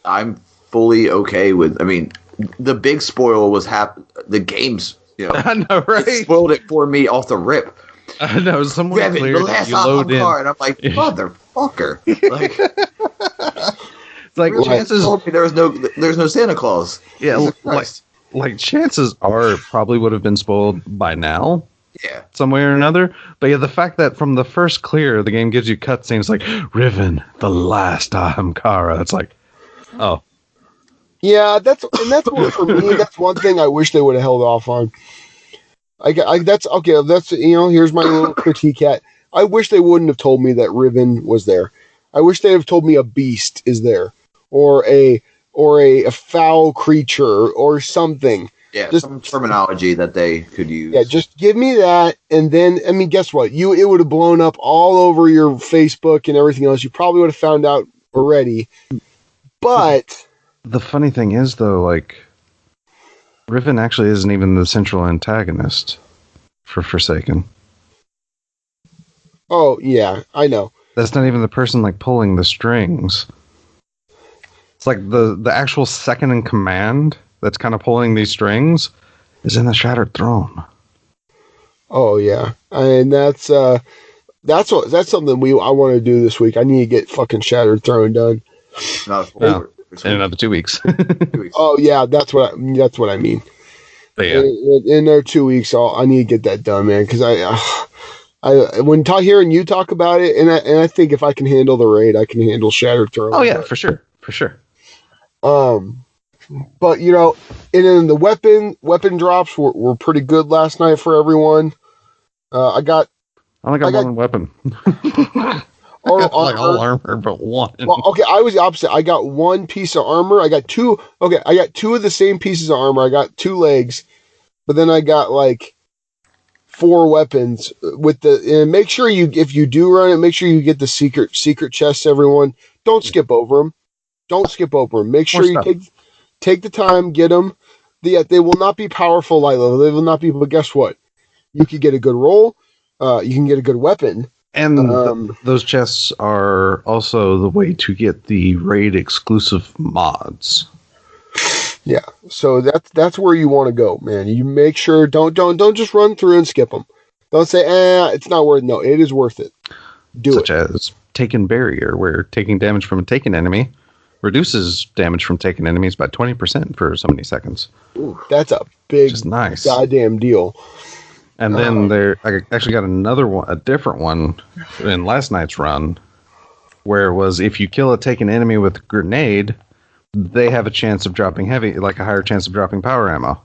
I'm fully okay with. I mean, the big spoil was the games. You know, I know, right? It spoiled it for me off the rip. I know. Someone Revan, cleared the last you load in. car, and I'm like, motherfucker. Like, it's like chances told me there's no Santa Claus. Yeah, like chances are it probably would have been spoiled by now. Yeah. Some way or another. But yeah, the fact that from the first clear, the game gives you cutscenes like, Riven, the last Ahamkara. It's like, oh. Yeah, that's one for me. That's one thing I wish they would have held off on. That's okay. That's, here's my little critique at. I wish they wouldn't have told me that Riven was there. I wish they'd have told me a beast is there, or a foul creature or something. Yeah, just some terminology that they could use. Yeah, just give me that, and then, I mean, guess what? It would have blown up all over your Facebook and everything else. You probably would have found out already. But the funny thing is, though, like, Riven actually isn't even the central antagonist for Forsaken. Oh, yeah, I know. That's not even the person, like, pulling the strings. It's like the actual second in command that's kind of pulling these strings is in the Shattered Throne. Oh yeah, and that's something I want to do this week. I need to get fucking Shattered Throne done. In another 2 weeks. 2 weeks. Oh yeah, that's what I mean. But yeah, in their 2 weeks, I need to get that done, man. Because when hearing you talk about it, and I think if I can handle the raid, I can handle Shattered Throne. Oh yeah, for sure. But and then the weapon drops were pretty good last night for everyone. I got one weapon. All armor, but one. Well, okay, I was the opposite. I got one piece of armor. I got two. Okay, I got 2 of the same pieces of armor. I got 2 legs, but then I got like 4 weapons with and make sure if you do run it, make sure you get the secret chests, everyone. Don't skip over them. Make sure you take the time, get them. They will not be powerful light level. They will not be, but guess what? You can get a good roll. You can get a good weapon. And those chests are also the way to get the raid exclusive mods. Yeah, so that's where you want to go, man. You make sure don't just run through and skip them. Don't say, it's not worth it. No, it is worth it. Such as Taken Barrier, where taking damage from a taken enemy reduces damage from taken enemies by 20% for so many seconds. Ooh, that's a big, nice goddamn deal. And then I actually got another one, a different one in last night's run, where it was if you kill a taken enemy with a grenade, they have a chance of dropping heavy, like a higher chance of dropping power ammo.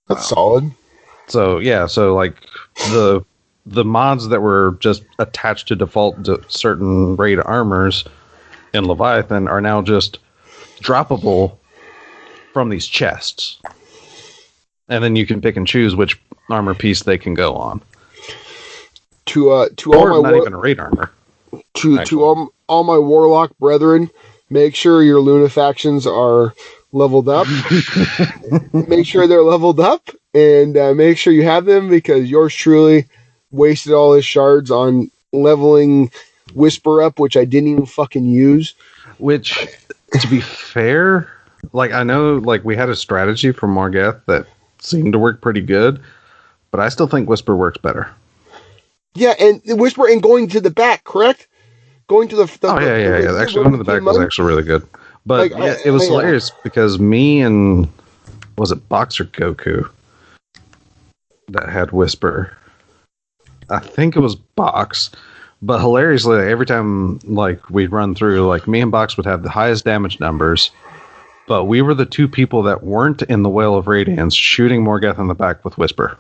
That's solid. So yeah, so like the mods that were just attached to default to certain raid armors in Leviathan are now just droppable from these chests. And then you can pick and choose which armor piece they can go on. To all my not even a raid armor. To all my warlock brethren, make sure your Lunafactions are leveled up. Make sure they're leveled up, and make sure you have them, because yours truly wasted all his shards on leveling Whisper up, which I didn't even fucking use. Which, to be fair, like I know, like we had a strategy for Morgeth that seemed to work pretty good, but I still think Whisper works better. Yeah, and Whisper and going to the back, correct? Going to the yeah. Actually, going to the back was actually really good. But like, it was hilarious because me and was it Boxer Goku that had Whisper? I think it was Box. But hilariously, every time like we'd run through, like me and Box would have the highest damage numbers, but we were the two people that weren't in the Whale of Radiance shooting Morgeth in the back with Whisper.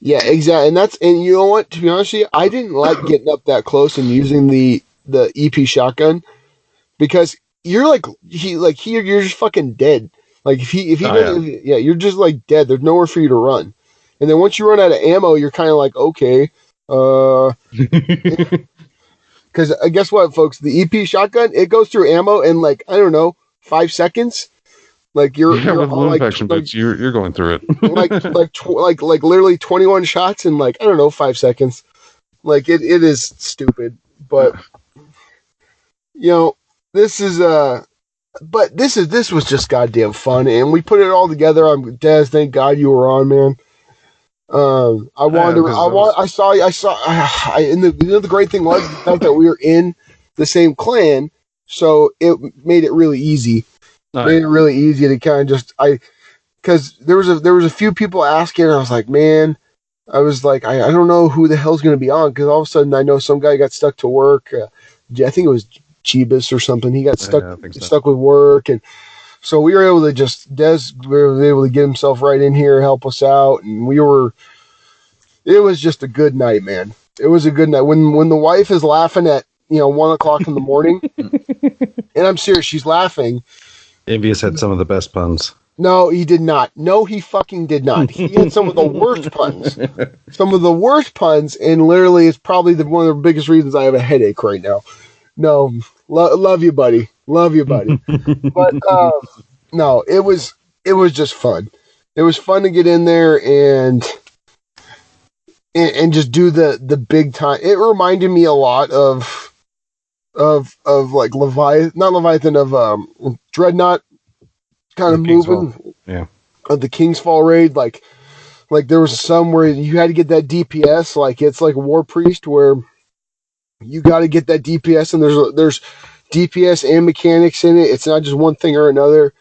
Yeah, exactly. And you know what? To be honest with you, I didn't like getting up that close and using the EP shotgun, because you're you're just fucking dead. Like if he you're just like dead. There's nowhere for you to run. And then once you run out of ammo, you're kind of like, okay. Because guess what, folks? The EP shotgun, it goes through ammo in 5 seconds. Like you're with infection bits, you're going through it. like literally 21 shots in 5 seconds. Like it is stupid, but this was just goddamn fun, and we put it all together. I'm Des. Thank God you were on, man. The great thing was the fact that we were in the same clan, so it made it really easy. Made it really easy to kind of because there was a few people asking, and I was like, man, I don't know who the hell's going to be on, because all of a sudden I know some guy got stuck to work. I think it was Jeebus or something. He got stuck with work, and so we were able to we were able to get himself right in here, help us out, and it was just a good night, man. It was a good night. When the wife is laughing at 1:00 in the morning, and I'm serious, she's laughing. Envious had some of the best puns. No, he did not. No, he fucking did not. He had some of the worst puns. Some of the worst puns, and literally it's probably one of the biggest reasons I have a headache right now. No, love you, buddy. Love you, buddy. But no, it was just fun. It was fun to get in there and just do the big time. It reminded me a lot of like Leviathan, of Dreadnought kind of moving. Yeah. Of the Kingsfall raid, like there was some where you had to get that DPS, like it's like War Priest, where you got to get that DPS, and there's DPS and mechanics in it. It's not just one thing or another.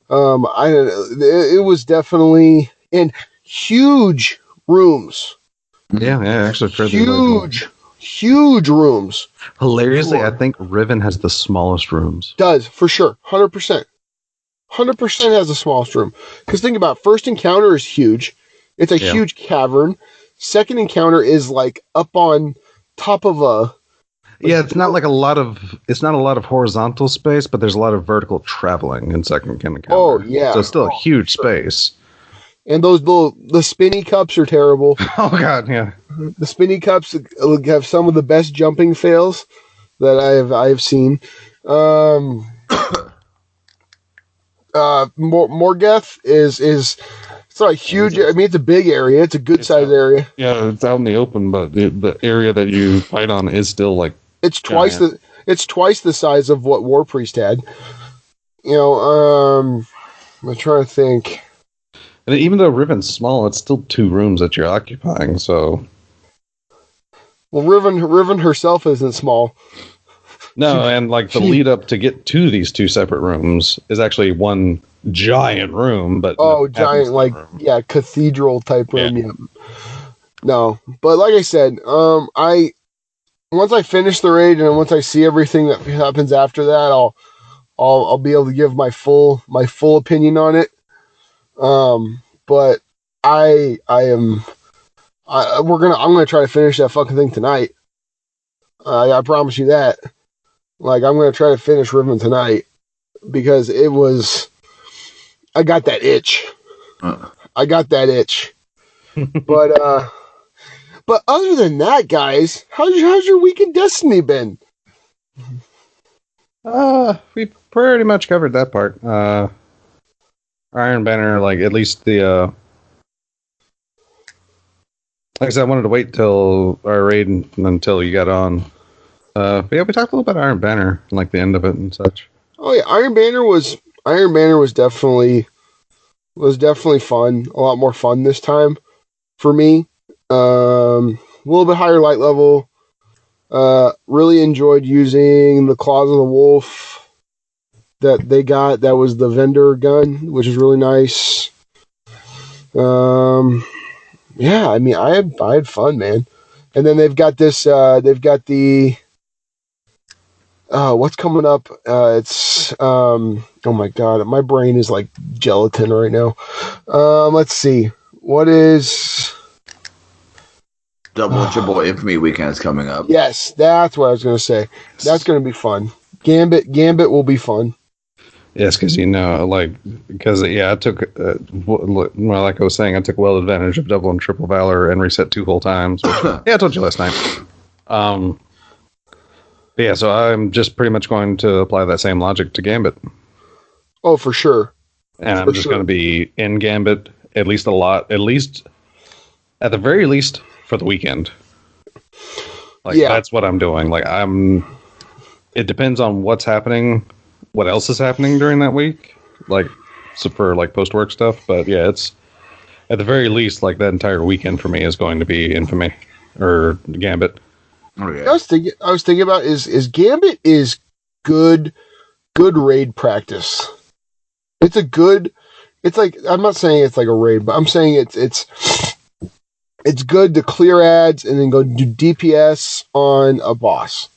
It was definitely in huge rooms. Yeah, actually, huge rooms. Hilariously, I think Riven has the smallest rooms. Does, for sure, 100%. 100% has the smallest room. Because think about it, first encounter is huge. It's a huge cavern. Second encounter is like up on top of a. It's not a lot of horizontal space, but there's a lot of vertical traveling in second encounter. Oh yeah, so it's still a huge space. And the spinny cups are terrible. Oh god, yeah. The spinny cups have some of the best jumping fails that I have seen. Morgeth is it's not huge. I mean, it's a big area. It's a good sized area. Yeah, it's out in the open, but the area that you fight on is still like it's twice the size of what War Priest had. You know, I'm trying to think. And even though Riven's small, it's still 2 rooms that you're occupying. So, well, Riven herself isn't small. No, and like the lead up to get to these 2 separate rooms is actually one giant room, but giant, like room. Yeah, cathedral type room. Yeah. No, but like I said, once I finish the raid and once I see everything that happens after that, I'll be able to give my full opinion on it. But I'm gonna try to finish that fucking thing tonight. I promise you that. Like, I'm gonna try to finish Riven tonight because I got that itch. I got that itch. But other than that, guys, how's your week in Destiny been? We pretty much covered that part. Iron Banner, like at least the like I said, I wanted to wait till our raid until you got on. But yeah, we talked a little about Iron Banner and like the end of it and such. Oh yeah, Iron Banner was definitely fun. A lot more fun this time for me. A little bit higher light level. Really enjoyed using the Claws of the Wolf that they got. That was the vendor gun, which is really nice. Yeah, I mean, I had fun, man. And then they've got this. They've got the. What's coming up? It's oh my god, my brain is like gelatin right now. Let's see. What is Double Triple Infamy weekend is coming up. Yes, that's what I was going to say. That's going to be fun. Gambit will be fun. Yes, because I took like I was saying, I took well advantage of double and triple valor and reset 2 whole times. Which, yeah, I told you last night. Yeah, so I'm just pretty much going to apply that same logic to Gambit. Oh, for sure. And I'm just going to be in Gambit at least at the very least for the weekend. That's what I'm doing. It depends on what's happening, what else is happening during that week, for post-work stuff. But yeah, it's at the very least, that entire weekend for me is going to be Infamy or Gambit. Oh, yeah. I was thinking about is Gambit is good raid practice. I'm not saying it's like a raid, but I'm saying it's good to clear ads and then go do DPS on a boss.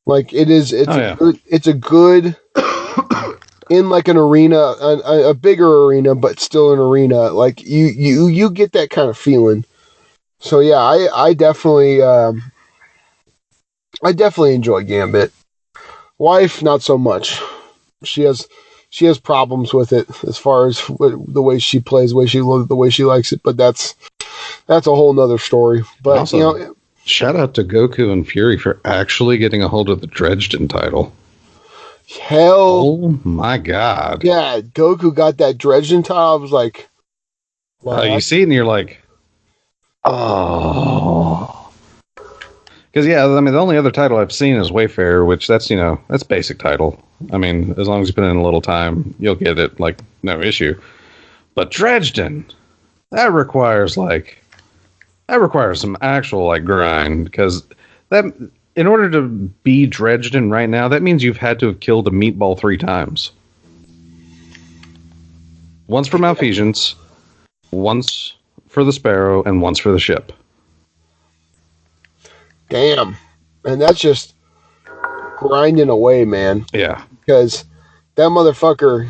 It's a good in like an arena, a bigger arena, but still an arena. Like you get that kind of feeling. So yeah, I definitely enjoy Gambit. Wife, not so much. She has problems with it as far as the way she plays, the way she likes it. But that's a whole nother story. But also, shout out to Goku and Fury for actually getting a hold of the Dredgen title. Hell, oh my god! Yeah, Goku got that Dredgen title. I was like, wow. You see it and you're like, oh. Because, yeah, I mean, the only other title I've seen is Wayfarer, which that's basic title. I mean, as long as you put in a little time, you'll get it, no issue. But Dredgen, that requires some actual, grind. Because that, in order to be Dredgen right now, that means you've had to have killed a meatball 3 times. Once for Malfeasance, once for the Sparrow, and once for the ship. Damn. And that's just grinding away, man. Yeah. Because that motherfucker,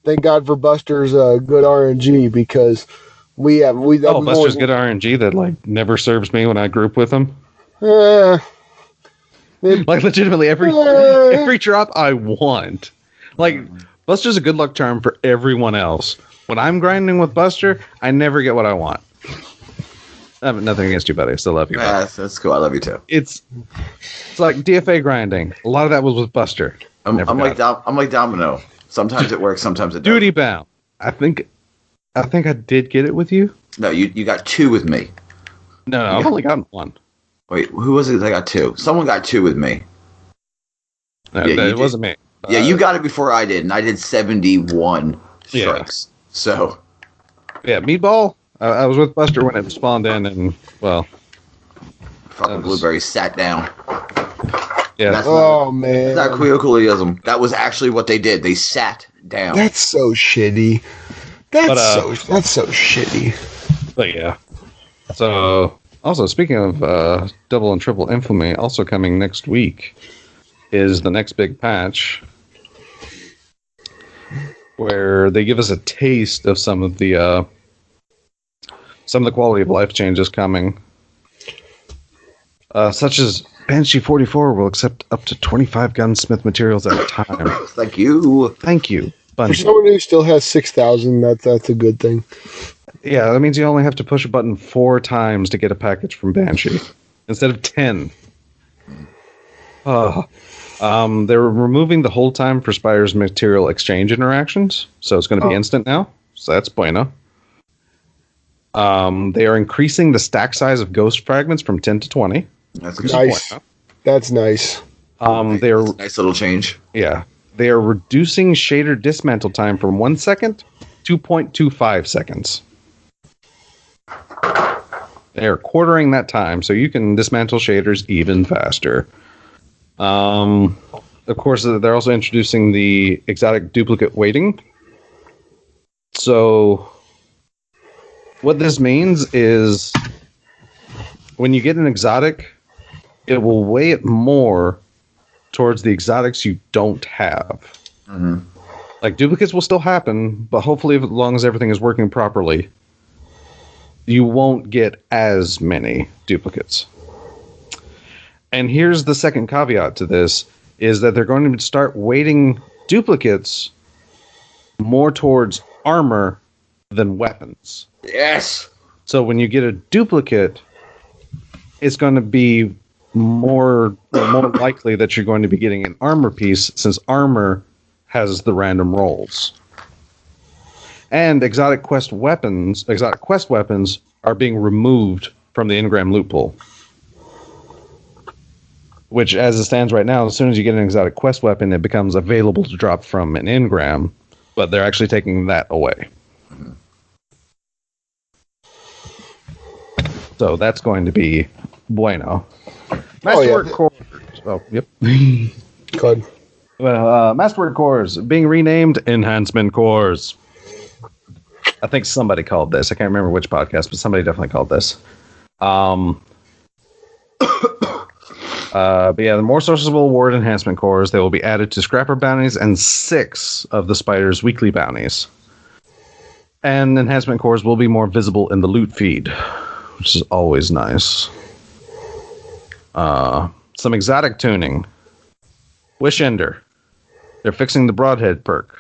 thank God for Buster's good RNG, because Buster's good RNG that never serves me when I group with him. Legitimately every drop I want. Buster's a good luck charm for everyone else. When I'm grinding with Buster, I never get what I want. I have nothing against you, buddy. I still love you. Yeah, that's cool. I love you too. It's like DFA grinding. A lot of that was with Buster. I'm like Domino. Sometimes it works, sometimes it doesn't. Duty bound. I think I did get it with you. No, you got 2 with me. No, I've only gotten 1. Wait, who was it that got 2? Someone got 2 with me. No, Yeah, it wasn't me. Yeah, you got it before I did, and I did 71 strikes. Yeah. So, yeah, Meatball. I was with Buster when it spawned in, and well, fucking Blueberry sat down. Yeah. That's man, not colloquialism. That was actually what they did. They sat down. That's so shitty. That's so shitty. But yeah. So, also speaking of double and triple infamy, also coming next week is the next big patch, where they give us a taste of some of the quality of life changes coming, such as Banshee 44 will accept up to 25 gunsmith materials at a time. Thank you. For someone who still has 6,000, that's a good thing. Yeah, that means you only have to push a button 4 times to get a package from Banshee instead of 10. They're removing the hold time for Spire's material exchange interactions, so it's going to be instant now. So that's bueno. They are increasing the stack size of ghost fragments from 10 to 20. That's nice. Bueno. That's nice. They're nice little change. Yeah, they are reducing shader dismantle time from 1 second to 2.25 seconds. They are quartering that time, so you can dismantle shaders even faster. Of course, they're also introducing the exotic duplicate weighting. So, what this means is when you get an exotic, it will weigh it more towards the exotics you don't have. Mm-hmm. Like, duplicates will still happen, but hopefully, as long as everything is working properly, you won't get as many duplicates. And here's the second caveat to this, is that they're going to start weighting duplicates more towards armor than weapons. Yes! So when you get a duplicate, it's going to be more likely that you're going to be getting an armor piece, since armor has the random rolls. And exotic quest weapons are being removed from the engram loot pool. Which, as it stands right now, as soon as you get an exotic quest weapon, it becomes available to drop from an engram, but they're actually taking that away. So that's going to be bueno. Masterwork cores. Oh, yep. Good. Well, Masterwork cores being renamed Enhancement cores. I think somebody called this. I can't remember which podcast, but somebody definitely called this. But yeah, the more sources will award enhancement cores. They will be added to Scrapper bounties and 6 of the Spider's weekly bounties. And enhancement cores will be more visible in the loot feed, which is always nice. Some exotic tuning. Wish Ender. They're fixing the Broadhead perk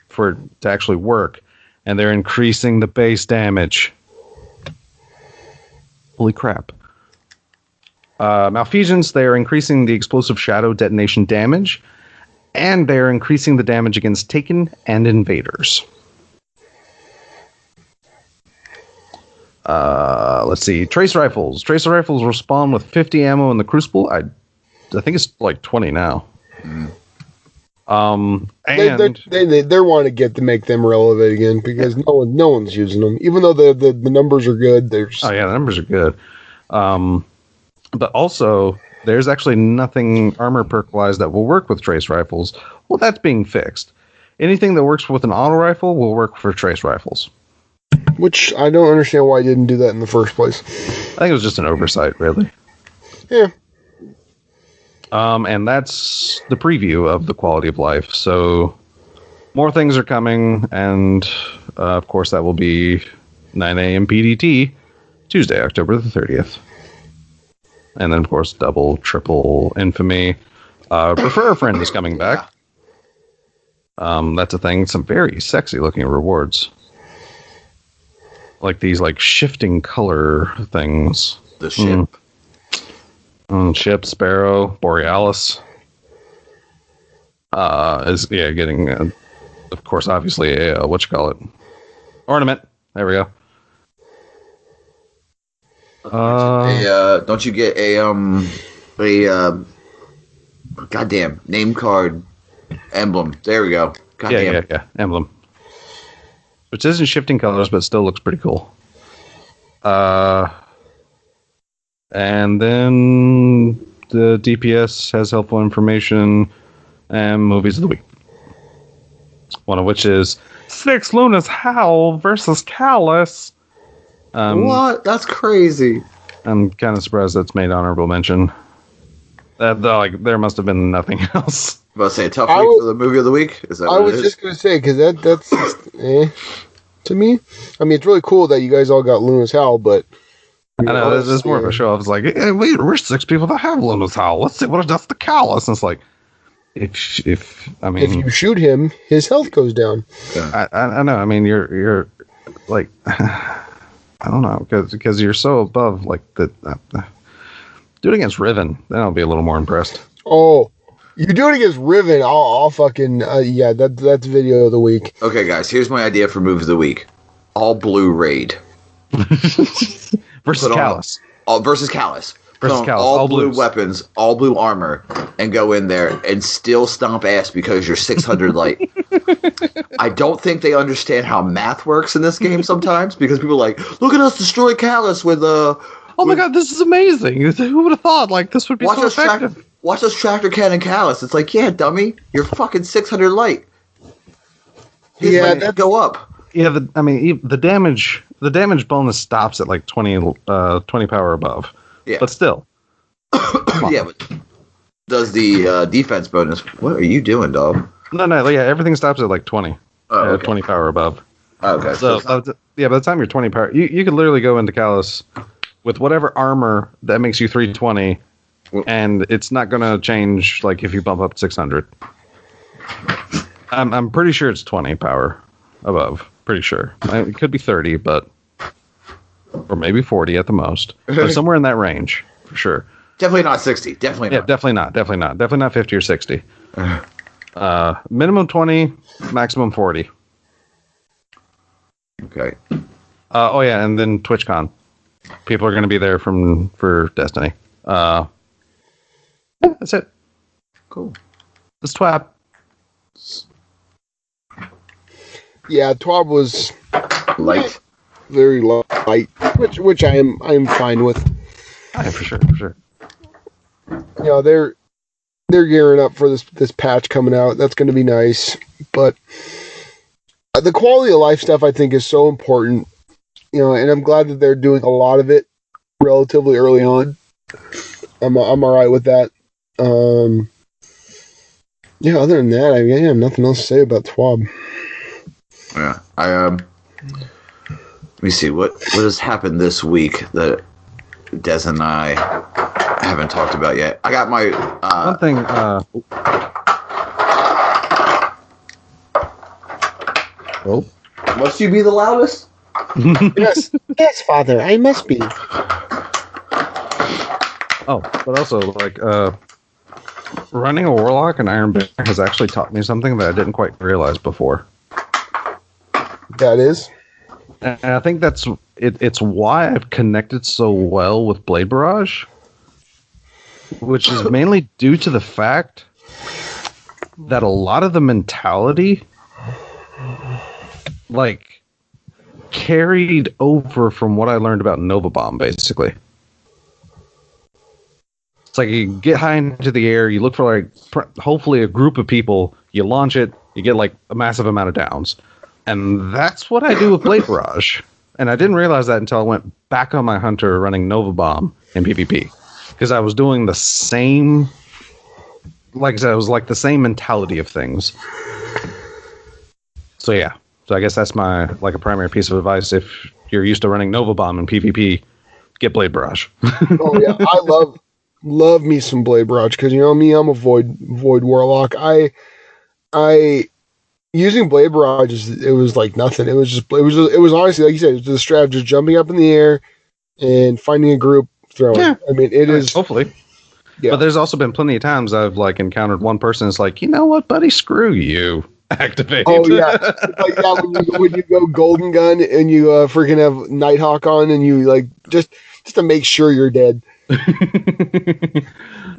for it to actually work, and they're increasing the base damage. Holy crap. Malfeasance, they are increasing the explosive shadow detonation damage, and they are increasing the damage against Taken and Invaders. Let's see. Tracer rifles. Tracer rifles will spawn with 50 ammo in the Crucible. I think it's like 20 now. And they want to get to make them relevant again, because no one's using them, even though the numbers are good. Oh yeah, the numbers are good. But also, there's actually nothing armor perk-wise that will work with trace rifles. Well, that's being fixed. Anything that works with an auto rifle will work for trace rifles. Which I don't understand why I didn't do that in the first place. I think it was just an oversight, really. Yeah. And that's the preview of the quality of life. So, more things are coming, and of course that will be 9 a.m. PDT, Tuesday, October the 30th. And then, of course, double, triple, infamy. Refer a Friend is coming back. That's a thing. Some very sexy looking rewards. Like these like shifting color things. The ship. Ship, Sparrow, Borealis. Is getting, of course, obviously a ornament. There we go. Don't you get a goddamn name card emblem? There we go. Goddamn. Yeah, emblem. Which isn't shifting colors, but still looks pretty cool. And then the DPS has helpful information and movies of the week. One of which is Six Lunas Howl versus Callus. What? That's crazy. I'm kind of surprised that's made honorable mention. There must have been nothing else. I'm about to say a tough week for the movie of the week. Is that I was just going to say, because that's to me. I mean, it's really cool that you guys all got Luna's Howl, but I know this is more of a show. I was like, hey, we're 6 people that have Luna's Howl. Let's see what it does to Callus. And it's like, if you shoot him, his health goes down. Yeah. I know. I mean, you're like, I don't know, because you're so above like the. Do it against Riven, then I'll be a little more impressed. Oh, you do it against Riven, I'll fucking that's video of the week. Okay, guys, here's my idea for move of the week: all blue raid versus Callus. Versus Callus. Versus Callus. All blue blues. weapons, all blue armor, and go in there and still stomp ass because you're 600 light. I don't think they understand how math works in this game sometimes, because people are like, look at us destroy Callus with oh my god, this is amazing. Who would have thought like this would be so effective? Watch us tractor cannon Callus. It's like, yeah, dummy, you're fucking 600 light. Go up. Yeah, the damage bonus stops at like 20 power above. Yeah. But still. Yeah, but does the defense bonus? What are you doing, dog? No, yeah, everything stops at like 20. Oh, okay. 20 power above. Okay. So by the time you're 20 power, you could literally go into Callus with whatever armor that makes you 320, and it's not going to change like if you bump up to 600. I'm pretty sure it's 20 power above. Pretty sure. It could be 30, or maybe 40 at the most. But somewhere in that range, for sure. Definitely not 60. Definitely not. Yeah, definitely not. Definitely not 50 or 60. Minimum 20, maximum 40. Okay. Oh yeah, and then TwitchCon. People are going to be there for Destiny. Yeah, that's it. Cool. It's TWAB. Yeah, TWAB was light, very light, which I am fine with. Yeah, for sure. You know, they're gearing up for this patch coming out. That's going to be nice, but the quality of life stuff I think is so important. You know, and I'm glad that they're doing a lot of it relatively early on. I'm all right with that. Yeah, other than that, I have nothing else to say about TWAB. Yeah, let me see what has happened this week that Des and I haven't talked about yet. I got my one thing. Oh, must you be the loudest? Yes, Father, I must be. Oh, but also like running a warlock and Iron Bear has actually taught me something that I didn't quite realize before. That is, and I think that's it. It's why I've connected so well with Blade Barrage, which is mainly due to the fact that a lot of the mentality, like, carried over from what I learned about Nova Bomb, basically. It's like you get high into the air, you look for like hopefully a group of people, you launch it, you get like a massive amount of downs. And that's what I do with Blade Barrage. And I didn't realize that until I went back on my Hunter running Nova Bomb in PvP. Because I was doing the same, like I said, it was like the same mentality of things. So yeah. So I guess that's my, like, a primary piece of advice. If you're used to running Nova Bomb in PvP, get Blade Barrage. Oh yeah, I love me some Blade Barrage, because you know me, I'm a Void Warlock. using Blade Barrage it was like nothing. It was honestly, like you said, it was the strat, just jumping up in the air and finding a group, throwing. Yeah. I mean, it is hopefully. Yeah. But there's also been plenty of times I've like encountered one person that's like, you know what, buddy, screw you. Activate. Oh yeah, like when you go Golden Gun and you freaking have Nighthawk on and you like just to make sure you're dead.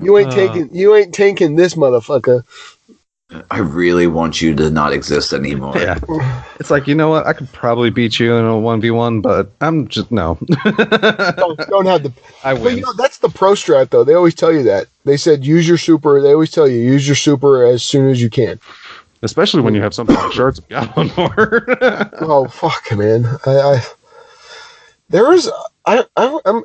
You ain't tanking this motherfucker. I really want you to not exist anymore. Yeah. It's like, you know what? I could probably beat you in a 1v1, but I'm just, no. don't have the... I win. But you know, that's the pro strat, though. They always tell you that. They said use your super. They always tell you use your super as soon as you can. Especially when you have something like Shards of God. Oh, fuck, man. I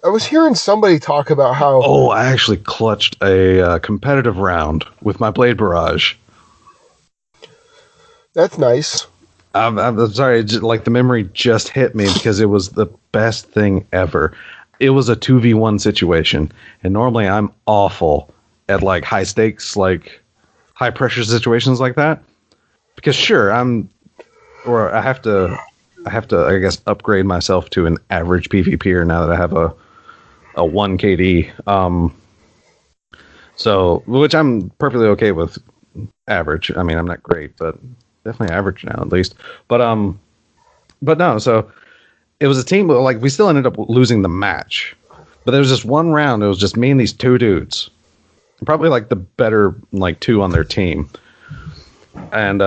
was hearing somebody talk about how... Oh, I actually clutched a competitive round with my Blade Barrage. That's nice. I'm sorry, like the memory just hit me because it was the best thing ever. It was a 2v1 situation, and normally I'm awful at like high stakes, like high pressure situations like that. Because sure, I have to, I guess, upgrade myself to an average PvPer now that I have a 1 KD. So, which I'm perfectly okay with average. I mean, I'm not great, but definitely average now at least. But no, so it was a team, but like we still ended up losing the match. But there was just one round. It was just me and these two dudes, probably like the better like two on their team. And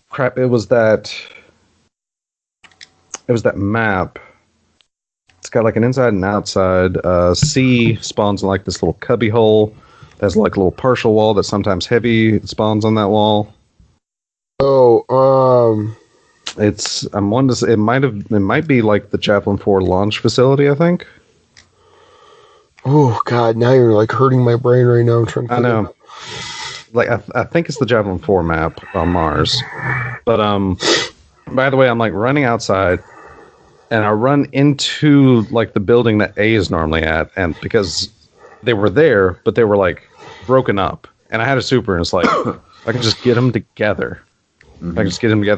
crap, it was that map. It's got like an inside and outside. C spawns in like this little cubby hole. There's like a little partial wall that sometimes heavy spawns on that wall. Oh, I'm one to say it might be like the Chaplain 4 launch facility, I think. Oh God, now you're like hurting my brain right now. I'm trying to think. I know. Like I think it's the Javelin 4 map on Mars. But by the way, I'm like running outside and I run into like the building that A is normally at, and because they were there, but they were like broken up. And I had a super and it's like I can just get them together.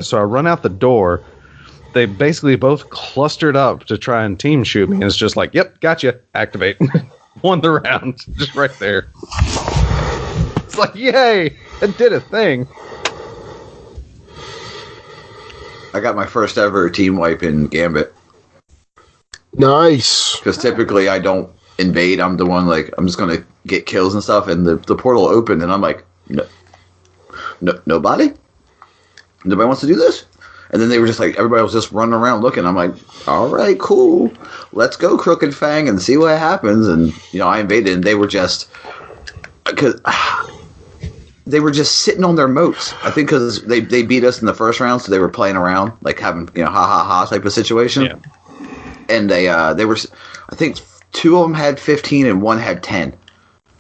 So I run out the door. They basically both clustered up to try and team shoot me, and it's just like, yep, gotcha, activate. Won the round, just right there. It's like, yay, it did a thing. I got my first ever team wipe in Gambit. Nice. Because typically I don't invade. I'm the one, like, I'm just going to get kills and stuff, and the portal opened, and I'm like, nobody? Nobody wants to do this? And then they were just like, everybody was just running around looking. I'm like, all right, cool. Let's go, Crooked Fang, and see what happens. And, you know, I invaded, and they were just... Because they were just sitting on their moats. I think because they beat us in the first round, so they were playing around, like having, you know, ha type of situation. Yeah. And they were... I think two of them had 15 and one had 10.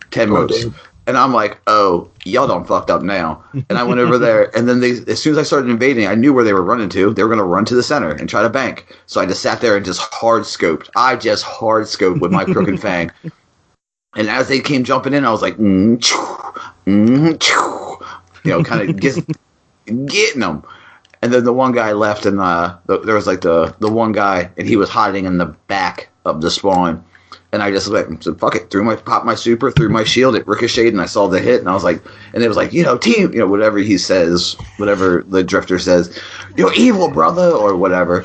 10 moats. Damn. And I'm like, oh, y'all done fucked up now. And I went over there, and then as soon as I started invading, I knew where they were running to. They were going to run to the center and try to bank. So I just sat there and just hard scoped. I just hard scoped with my Crooked Fang. And as they came jumping in, I was like, you know, kind of getting them. And then the one guy left, and there was like the one guy, and he was hiding in the back of the spawn. And I just went, so fuck it, popped my super, threw my shield, it ricocheted, and I saw the hit, and I was like, and it was like, you know, team, you know, whatever he says, whatever the drifter says, you're evil, brother, or whatever.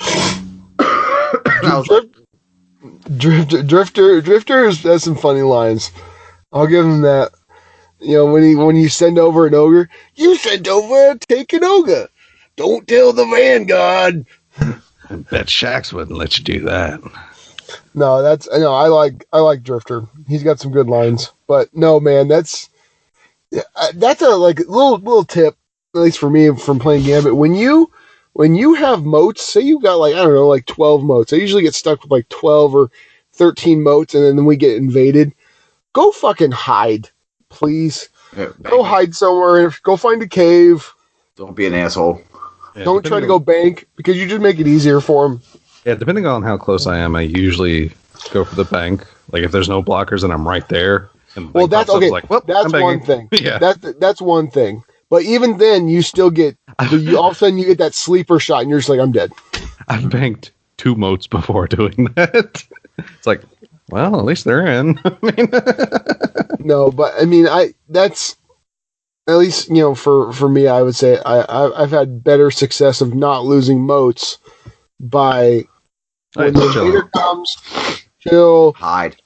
Drifter has some funny lines. I'll give him that. You know, when you send over an ogre, you sent over a taken ogre. Don't tell the Vanguard. I bet Shax wouldn't let you do that. No, I like Drifter. He's got some good lines. But no, man, that's a like little tip, at least for me from playing Gambit. When you have moats, say you've got like, I don't know, like 12 moats. I usually get stuck with like 12 or 13 moats, and then we get invaded. Go fucking hide, please. Yeah, go hide somewhere. Go find a cave. Don't be an asshole. Yeah, don't try to go bank, because you just make it easier for them. Yeah, depending on how close I am, I usually go for the bank. Like if there's no blockers and I'm right there. And well, that's okay. Like, well, that's one thing. Yeah, that's one thing. But even then, you still get all of a sudden you get that sleeper shot, and you're just like, I'm dead. I've banked 2 motes before doing that. It's like, well, at least they're in. I mean, No, but I mean, that's at least for me, I would say I've had better success of not losing motes by when the invader comes, chill, Hide,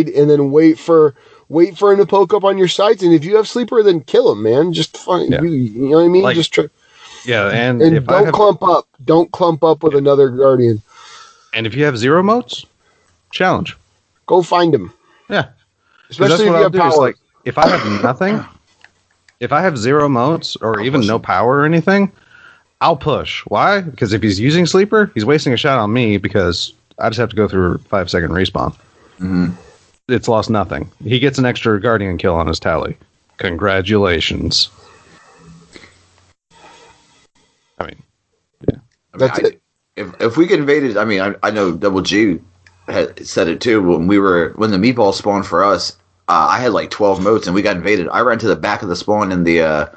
and then wait for him to poke up on your sights. And if you have sleeper, then kill him, man. Just fine, you know what I mean? Like, just try. yeah, and And don't clump up. Don't clump up with another guardian. And if you have 0 motes, challenge. Go find him. Yeah. Especially if you have power. Like, if I have nothing, if I have 0 motes or even no power or anything, I'll push. Why? Because if he's using sleeper, he's wasting a shot on me because I just have to go through a 5-second respawn. Mm-hmm. It's lost nothing. He gets an extra guardian kill on his tally. Congratulations. I mean, yeah. That's it. If we get invaded, I mean, I know Double G had said it too. When the meatball spawned for us, I had like 12 motes and we got invaded. I ran to the back of the spawn in the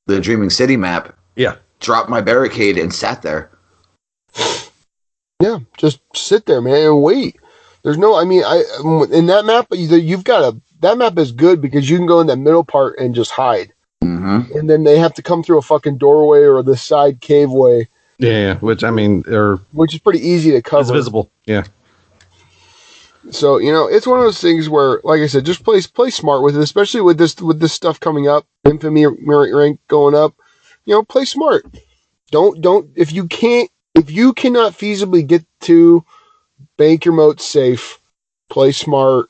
Dreaming City map. Yeah. Dropped my barricade and sat there. Yeah, just sit there, man, and wait. There's no, I mean, in that map, that map is good because you can go in that middle part and just hide. Mm-hmm. And then they have to come through a fucking doorway or the side cave way. Yeah, which is pretty easy to cover. It's visible. Yeah. So, it's one of those things where, like I said, just play smart with it, especially with this stuff coming up, infamy rank going up. Play smart. Don't if you cannot feasibly get to bank your moat safe, play smart,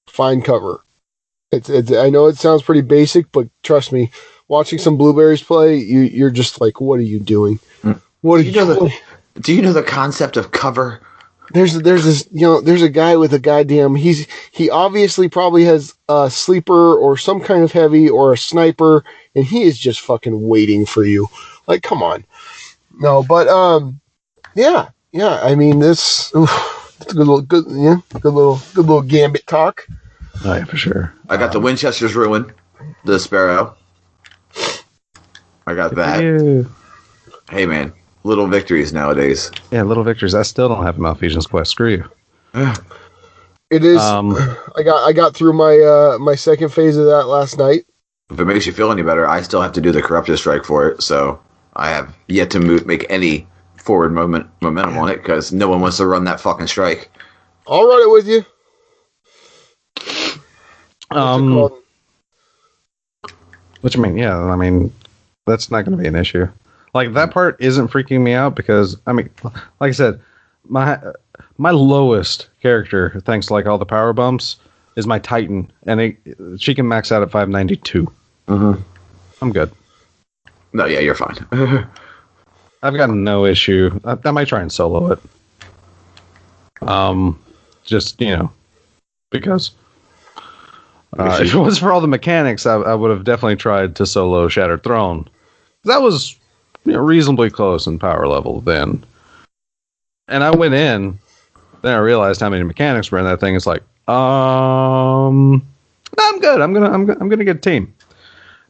find cover. It's I know it sounds pretty basic, but trust me, watching some blueberries play, you're just like, what are you doing? What are you doing? Do you know the concept of cover? There's a guy with a goddamn, he obviously probably has a sleeper or some kind of heavy or a sniper, and he is just fucking waiting for you. Like, come on. No, but yeah. I mean, it's a good little Gambit talk. Oh yeah, for sure. I got the Winchester's Ruin, the Sparrow. I got that. Ew. Hey man, little victories nowadays. Yeah, little victories. I still don't have a Malfeasance quest. Screw you. It is. I got through my second phase of that last night. If it makes you feel any better, I still have to do the Corrupted Strike for it, so I have yet to make any forward momentum on it because no one wants to run that fucking strike. I'll run it with you. Which I mean, that's not going to be an issue. Like, that part isn't freaking me out because, I mean, like I said, my lowest character, thanks to like all the power bumps, is my Titan, and she can max out at 592. Mm-hmm. I'm good. No, yeah, you're fine. I've got no issue. I might try and solo it. Just, because if it was for all the mechanics, I would have definitely tried to solo Shattered Throne. That was reasonably close in power level then. And I went in, then I realized how many mechanics were in that thing. It's like, I'm good. I'm gonna get a team,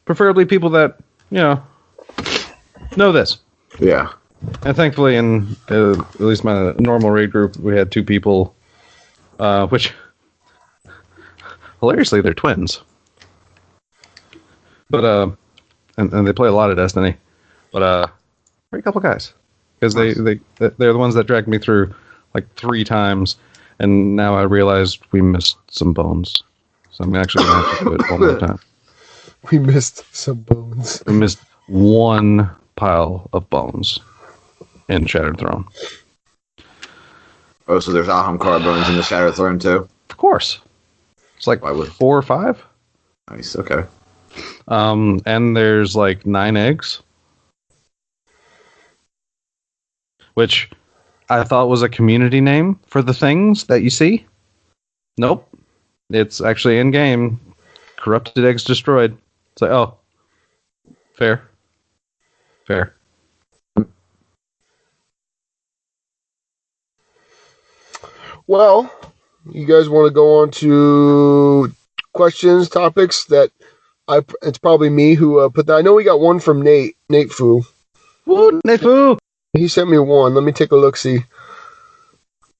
preferably people that know this. Yeah. And thankfully, in at least my normal raid group, we had 2 people, which hilariously they're twins. But and they play a lot of Destiny. But we're a couple guys because they're the ones that dragged me through like 3 times, and now I realized we missed some bones. So I'm actually gonna have to do it one more time. We missed some bones. We missed 1 pile of bones in Shattered Throne. Oh, so there's Ahamkara bones in the Shattered Throne too? Of course. It's like 4 or 5. Nice, okay. And there's like 9 eggs. Which I thought was a community name for the things that you see. Nope. It's actually in-game. Corrupted eggs destroyed. It's like, oh. Fair. Well, you guys want to go on to questions, topics that It's probably me who put that. I know we got one from Nate Fu. Woo, Nefu! He sent me one. Let me take a look. See.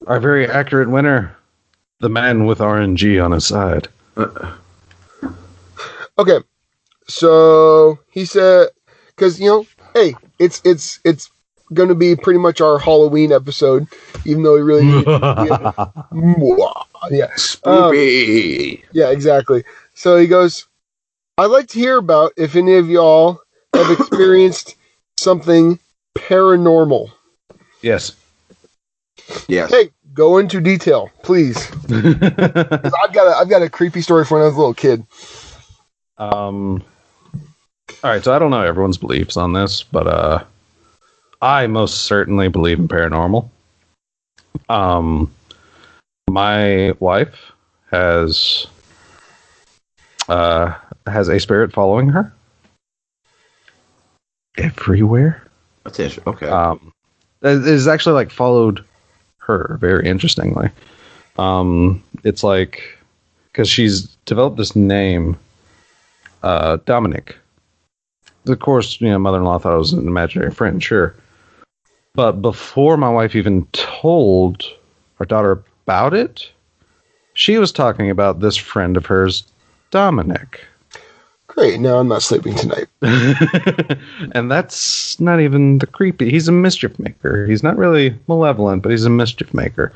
Our very accurate winner, the man with RNG on his side. Okay, so he said, because hey, it's going to be pretty much our Halloween episode, even though we really yeah, Spoopy. yeah, exactly. So he goes, I'd like to hear about if any of y'all have experienced something paranormal. Yes. Yes. Hey, go into detail, please. 'Cause I've got a creepy story from when I was a little kid. All right, so I don't know everyone's beliefs on this, but I most certainly believe in paranormal. My wife has a spirit following her everywhere. That's interesting. Okay. It is actually like followed her very interestingly. It's like because she's developed this name, Dominic. Of course, mother-in-law thought it was an imaginary friend, sure. But before my wife even told our daughter about it, she was talking about this friend of hers, Dominic. Great, now I'm not sleeping tonight. And that's not even the creepy. He's a mischief maker. He's not really malevolent, but he's a mischief maker.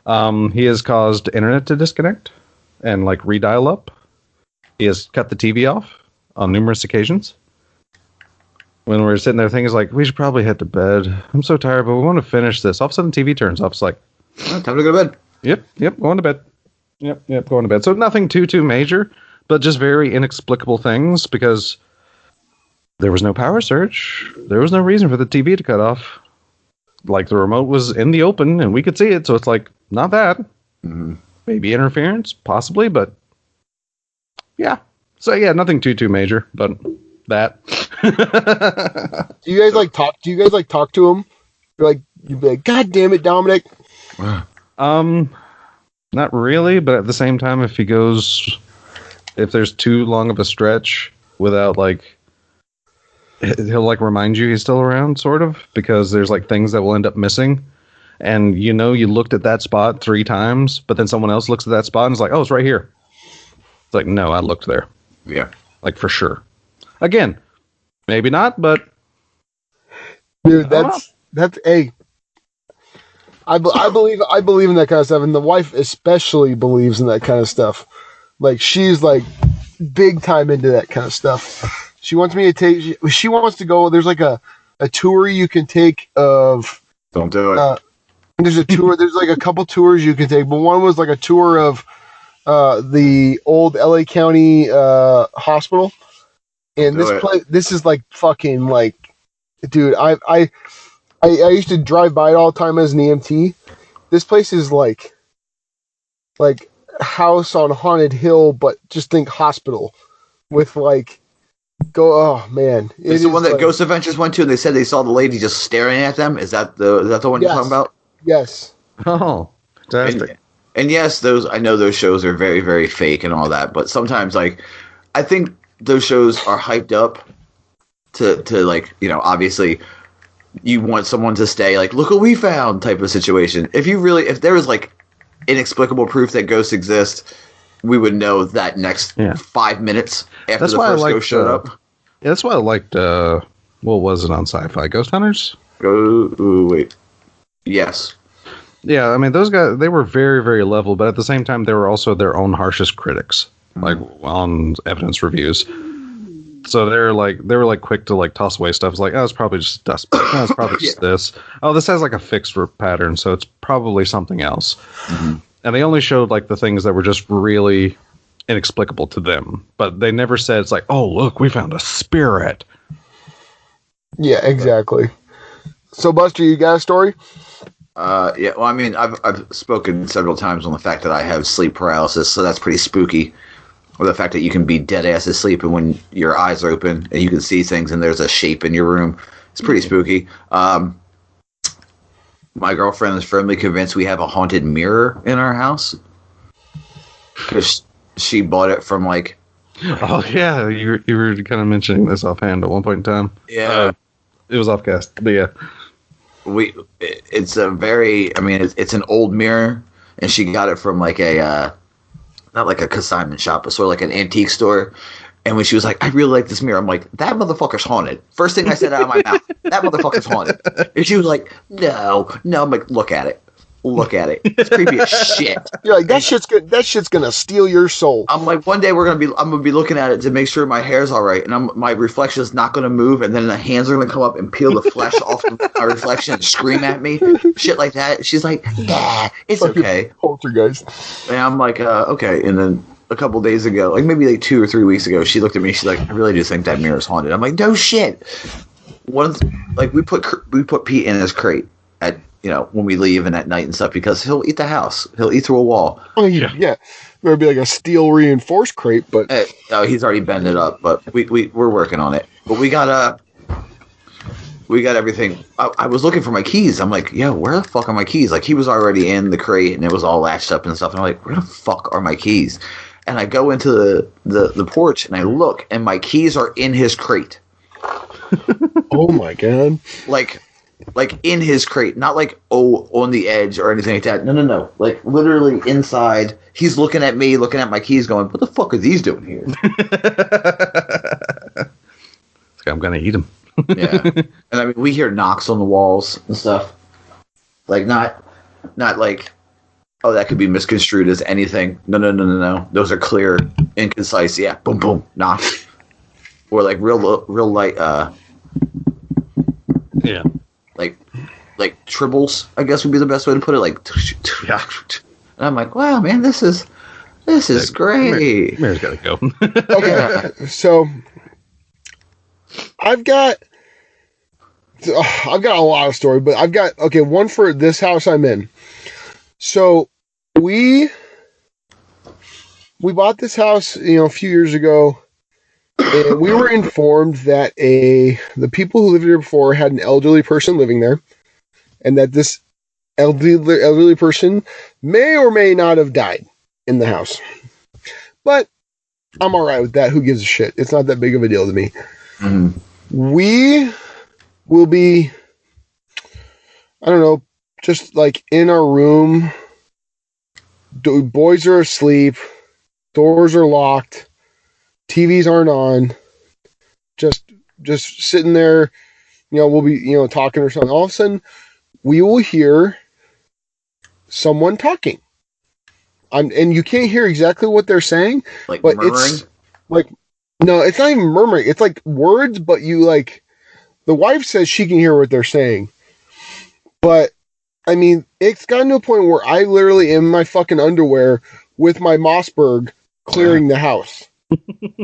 He has caused internet to disconnect and like redial up. He has cut the TV off on numerous occasions. When we're sitting there thinking, like, we should probably head to bed. I'm so tired, but we want to finish this. All of a sudden, TV turns off. It's like, Time to go to bed. Yep, going to bed. Yep, going to bed. So nothing too major, but just very inexplicable things because there was no power surge. There was no reason for the TV to cut off. Like the remote was in the open and we could see it. So it's like, not that. Mm-hmm. Maybe interference, possibly, but yeah. So yeah, nothing too major, but that. Do you guys talk? Do you guys talk to him? You'd be like, God damn it, Dominic. Not really, but at the same time, if there's too long of a stretch without he'll remind you he's still around, sort of, because there's things that will end up missing, and you looked at that spot 3 times, but then someone else looks at that spot and is like, oh, it's right here. It's like, no, I looked there. Yeah. For sure. Again, maybe not, but dude, that's hey. I believe in that kind of stuff, and the wife especially believes in that kind of stuff. She's big time into that kind of stuff. She wants me to take. She wants to go. There's a tour you can take of. Don't do it. There's a tour. There's a couple tours you can take, but one was a tour of the old LA County hospital. And this is fucking dude, I used to drive by it all the time as an EMT. This place is like House on Haunted Hill, but just think hospital with oh man. It's the one that Ghost Adventures went to and they said they saw the lady just staring at them. Is that the one you're talking about? Yes. Oh, fantastic. And yes, I know those shows are very, very fake and all that, but sometimes I think those shows are hyped up to obviously you want someone to stay look what we found type of situation. If there was inexplicable proof that ghosts exist, we would know that next 5 minutes after the first ghost showed up. Yeah, that's why I liked what was it on Sci-Fi? Ghost Hunters? Wait. Yes. Yeah, I mean those guys, they were very, very level, but at the same time they were also their own harshest critics. On evidence reviews. So they were quick to toss away stuff. It's oh, it's probably just dust. No, it's probably just this. Oh, this has a fixed pattern, so it's probably something else. Mm-hmm. And they only showed the things that were just really inexplicable to them. But they never said it's oh, look, we found a spirit. Yeah, exactly. So Buster, you got a story? Yeah, well, I mean, I've spoken several times on the fact that I have sleep paralysis, so that's pretty spooky. Or the fact that you can be dead ass asleep and when your eyes are open and you can see things and there's a shape in your room. It's pretty spooky. My girlfriend is firmly convinced we have a haunted mirror in our house because she bought it from Oh yeah, you were kind of mentioning this offhand at one point in time. Yeah. It was offcast, but yeah. It's a very, I mean, it's an old mirror, and she got it from like a not like a consignment shop, but sort of like an antique store. And when she was like, I really like this mirror, I'm like, that motherfucker's haunted. First thing I said out of my mouth, that motherfucker's haunted. And she was like, no. I'm like, look at it. It's creepy as shit. You're like, that shit's gonna steal your soul. I'm like, one day I'm gonna be looking at it to make sure my hair's all right, and my reflection is not gonna move, and then the hands are gonna come up and peel the flesh off of my reflection and scream at me, shit like that. She's like, nah, it's okay. Poltergeist. And I'm like, okay. And then a couple days ago, like maybe like 2 or 3 weeks ago, she looked at me. She's like, I really do think that mirror's haunted. I'm like, no shit. Like we put Pete in his crate at, when we leave and at night and stuff, because he'll eat the house. He'll eat through a wall. Oh yeah. There'd be like a steel reinforced crate, but he's already bent it up. But we're working on it. But we got everything. I was looking for my keys. I'm like, yo, where the fuck are my keys? Like, he was already in the crate and it was all latched up and stuff. And I'm like, where the fuck are my keys? And I go into the porch and I look, and my keys are in his crate. Oh my god! Like in his crate, not like on the edge or anything like that. No. Like literally inside. He's looking at me, looking at my keys, going, "What the fuck are these doing here?" I'm gonna eat them. Yeah, and I mean, we hear knocks on the walls and stuff. Like not like, oh, that could be misconstrued as anything. No. Those are clear and concise. Yeah, boom, boom, knock. Or like real light. Yeah. Like tribbles, I guess would be the best way to put it. Like, yeah. And I'm like, wow, man, this is great. Mary's gotta go. Okay, so I've got a lot of story, but I've got one for this house I'm in. So we bought this house, a few years ago, and we were informed that the people who lived here before had an elderly person living there, and that this elderly person may or may not have died in the house. But I'm all right with that. Who gives a shit? It's not that big of a deal to me. Mm. We will be, I don't know, just like in our room. Boys are asleep. Doors are locked. TVs aren't on. Just sitting there, we'll be, talking or something. All of a sudden, we will hear someone talking. And you can't hear exactly what they're saying. Like but murmuring? It's like, no, it's not even murmuring. It's like words, but the wife says she can hear what they're saying. But, I mean, it's gotten to a point where I literally am in my fucking underwear with my Mossberg clearing the house.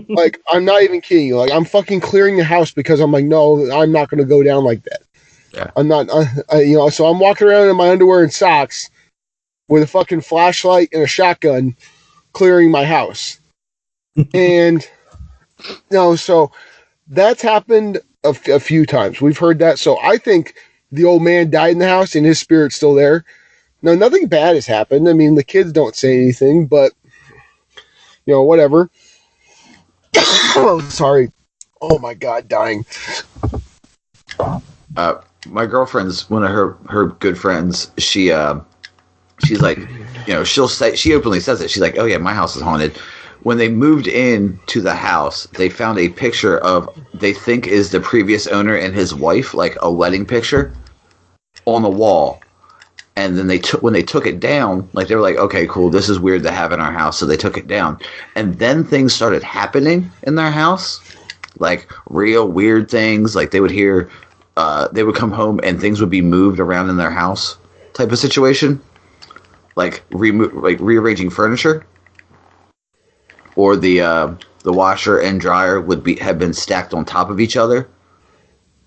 Like, I'm not even kidding you. Like, I'm fucking clearing the house because I'm like, no, I'm not going to go down like that. Yeah. I'm not, so I'm walking around in my underwear and socks with a fucking flashlight and a shotgun clearing my house. And, so that's happened a few times. We've heard that. So I think the old man died in the house and his spirit's still there. Now, nothing bad has happened. I mean, the kids don't say anything, but, whatever. Oh, sorry. Oh my God, dying. My girlfriend's one of her good friends. She's like, she openly says it. She's like, oh yeah, my house is haunted. When they moved in to the house, they found a picture of, they think is the previous owner and his wife, like a wedding picture, on the wall. And then when they took it down, like they were like, okay, cool, this is weird to have in our house, so they took it down. And then things started happening in their house, like real weird things. Like they would hear, they would come home and things would be moved around in their house, type of situation, like rearranging furniture, or the washer and dryer have been stacked on top of each other,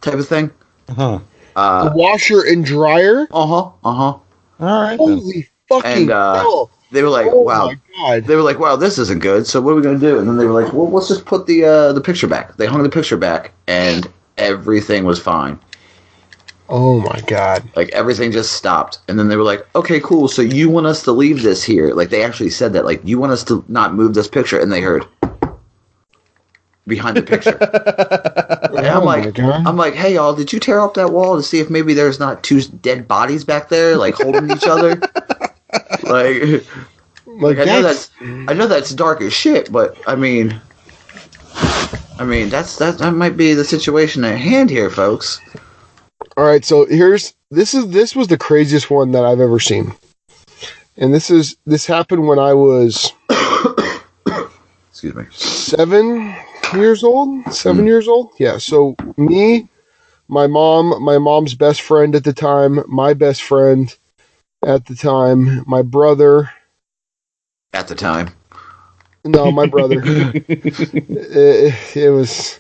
type of thing. Uh-huh. The washer and dryer? All right. Holy fucking hell. They were like, wow. My God. They were like, wow, this isn't good. So what are we going to do? And then they were like, well, let's just put the picture back. They hung the picture back, and everything was fine. Oh, my God. Like, everything just stopped. And then they were like, okay, cool. So you want us to leave this here? Like, they actually said that. Like, you want us to not move this picture? And they heard. behind the picture. And Oh my God. I'm like, hey y'all, did you tear up that wall to see if maybe there's not two dead bodies back there, like holding each other? Like I know that's dark as shit, but I mean that might be the situation at hand here, folks. All right, so this was the craziest one that I've ever seen, and this happened when I was excuse me 7 years old. 7 years old, yeah. So me, my mom's best friend at the time, my best friend at the time, my brother at the time. No, my brother. it was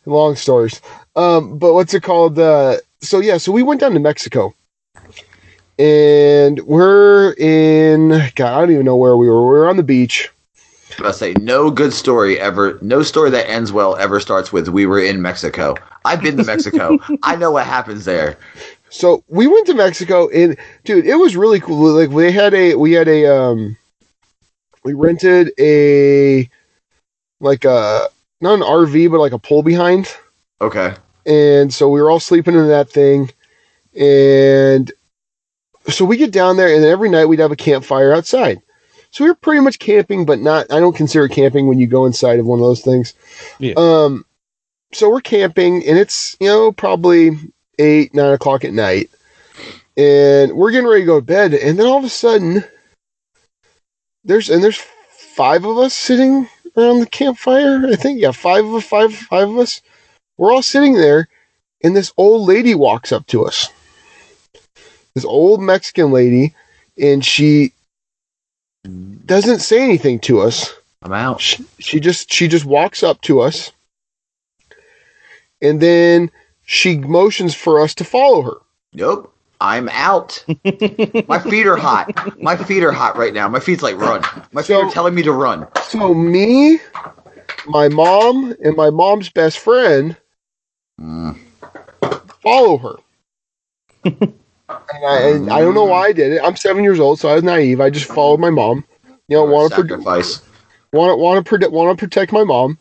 long stories. But what's it called? So we went down to Mexico. And we're in, God, I don't even know where we were. We were on the beach. I was about to say, no story that ends well ever starts with "we were in Mexico." I've been to Mexico. I know what happens there. So we went to Mexico, and dude, it was really cool. Like we rented a, like a, not an RV, but like a pull behind. Okay. And so we were all sleeping in that thing. And so we get down there, and then every night we'd have a campfire outside. So we were pretty much camping, but not, I don't consider camping when you go inside of one of those things. Yeah. So we're camping, and it's, probably 8, 9 o'clock at night. And we're getting ready to go to bed. And then all of a sudden, there's 5 of us sitting around the campfire. I think, yeah, 5 of us. We're all sitting there, and this old lady walks up to us. This old Mexican lady, and she doesn't say anything to us. I'm out. She just walks up to us, and then she motions for us to follow her. Nope. I'm out. My feet are hot. My feet are hot right now. My feet's like, run. My feet are telling me to run. So me, my mom, and my mom's best friend follow her. And I don't know why I did it. I'm 7 years old, so I was naive. I just followed my mom. Want to protect my mom.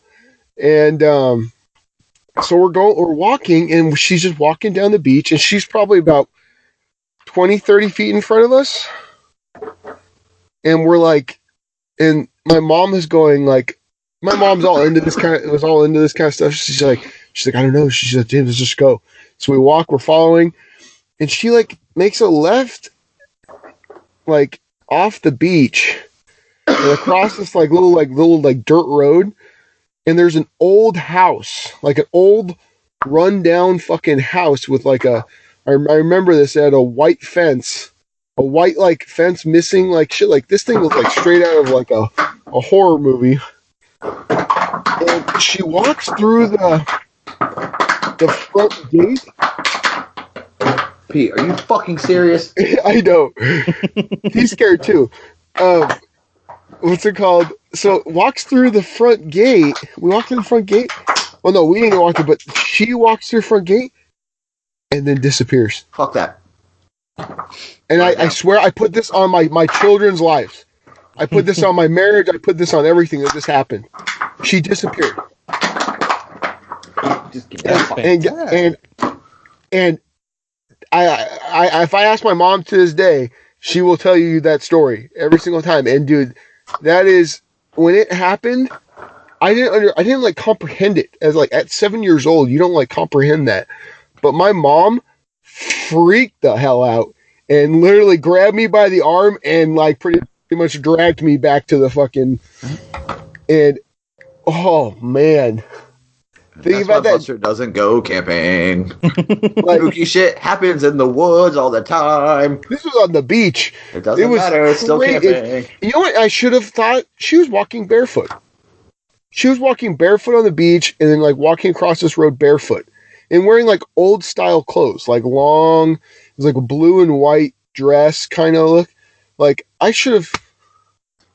And so we're walking, and she's just walking down the beach, and she's probably about 20, 30 feet in front of us. And we're like, and my mom is going like, my mom's all into this kind of stuff. She's like, I don't know. She's like, James, let's just go. So we walk, we're following, and she like makes a left, like off the beach and across this little dirt road. And there's an old house, like an old rundown fucking house with like I remember this, it had a white fence, fence missing, like shit. Like this thing was like straight out of like a horror movie. And she walks through the front gate. Pete, are you fucking serious? I know. He's scared too. What's it called? So walks through the front gate. We walked through the front gate. Well, no, we didn't walk through, but she walks through the front gate and then disappears. Fuck that. And I swear I put this on my children's lives. I put this on my marriage. I put this on everything that this happened. She disappeared. And I if I ask my mom to this day, she will tell you that story every single time. And dude, that is, when it happened, I didn't like comprehend it. As like at 7 years old, you don't like comprehend that. But my mom freaked the hell out and literally grabbed me by the arm and like pretty much dragged me back to the fucking, and oh man. Think about that. Buster doesn't go camping. Like, spooky shit happens in the woods all the time. This was on the beach. It doesn't matter. It's still camping. You know what? I should have thought she was walking barefoot. She was walking barefoot on the beach and then like walking across this road barefoot and wearing like old style clothes, like long, it was like a blue and white dress kind of look. Like I should have.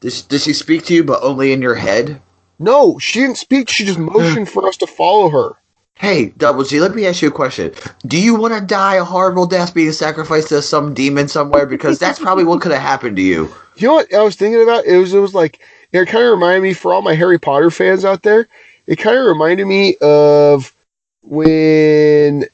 Did she speak to you, but only in your head? No, she didn't speak. She just motioned for us to follow her. Hey, Double G, let me ask you a question. Do you want to die a horrible death being sacrificed to some demon somewhere? Because that's probably what could have happened to you. You know what I was thinking about? It was like, it kind of reminded me, for all my Harry Potter fans out there, It kind of reminded me of when.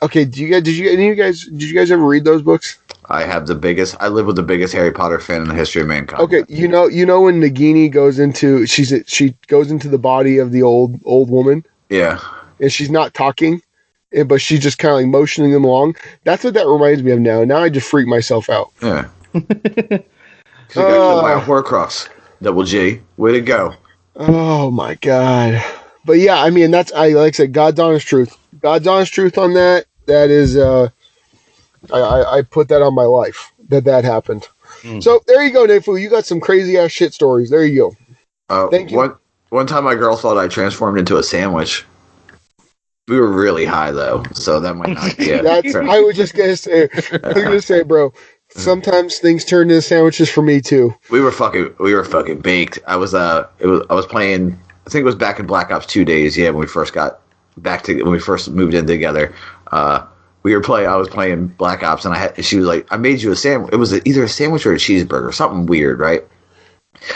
Okay, did you guys ever read those books? I live with the biggest Harry Potter fan in the history of mankind. Okay, you know when Nagini goes into she goes into the body of the old woman. Yeah. And she's not talking, but she's just kind of like motioning them along. That's what that reminds me of now. Now I just freak myself out. Yeah. Because you got killed by a Horcrux. Double G. Way to go. Oh my god. But yeah, I mean like I said, God's honest truth. God's honest truth on that. That is I put that on my life that happened. So there you go, Nefu. You got some crazy ass shit stories. There you go. Thank you. One time my girl thought I transformed into a sandwich. We were really high though, so that might not be it. I was just gonna say, bro. Sometimes things turn into sandwiches for me too. We were fucking baked. I was playing. I think it was back in Black Ops 2 days. Yeah, when we first moved in together. We were playing. I was playing Black Ops, and she was like, "I made you a sandwich." It was either a sandwich or a cheeseburger, something weird, right?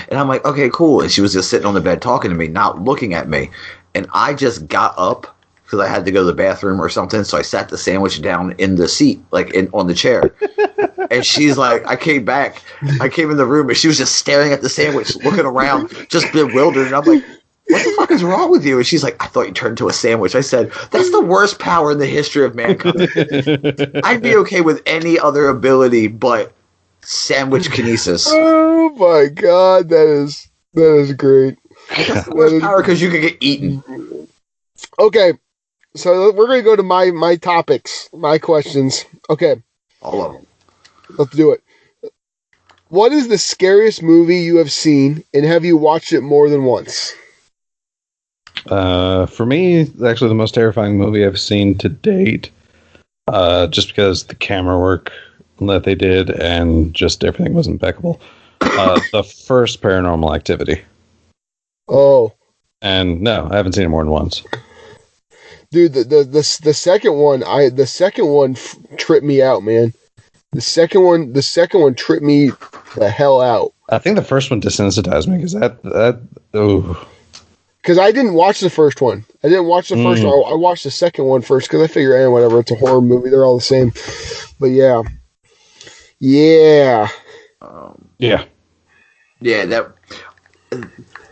And I'm like, "Okay, cool." And she was just sitting on the bed talking to me, not looking at me. And I just got up because I had to go to the bathroom or something. So I sat the sandwich down in the seat, on the chair. And she's like, I came in the room, and she was just staring at the sandwich, looking around, just bewildered. And I'm like, what the fuck is wrong with you? And she's like, I thought you turned into a sandwich. I said, that's the worst power in the history of mankind. I'd be okay with any other ability but sandwich kinesis. Oh my god, that is great. That's the worst power because you could get eaten. Okay, so we're going to go to my topics, my questions. Okay. All of them. Let's do it. What is the scariest movie you have seen, and have you watched it more than once? For me, actually the most terrifying movie I've seen to date, just because the camera work that they did and just everything was impeccable. The first Paranormal Activity. Oh. And no, I haven't seen it more than once. Dude, the second one tripped me out, man. The second one tripped me the hell out. I think the first one desensitized me because because I didn't watch the first one. I didn't watch the first one. I watched the second one first because I figured, whatever, it's a horror movie. They're all the same. But yeah. Yeah. That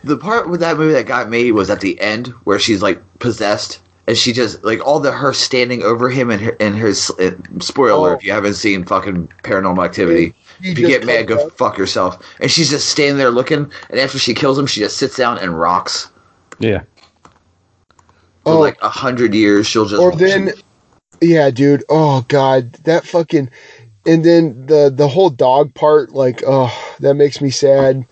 the part with that movie that got me was at the end where she's like possessed, and she just like her standing over him and her spoiler alert, if you haven't seen fucking Paranormal Activity. If you get mad, go fuck yourself. And she's just standing there looking, and after she kills him, she just sits down and rocks. Yeah. For like 100 years, she'll just. Or then, yeah, dude. Oh god, that fucking. And then the whole dog part, like, that makes me sad.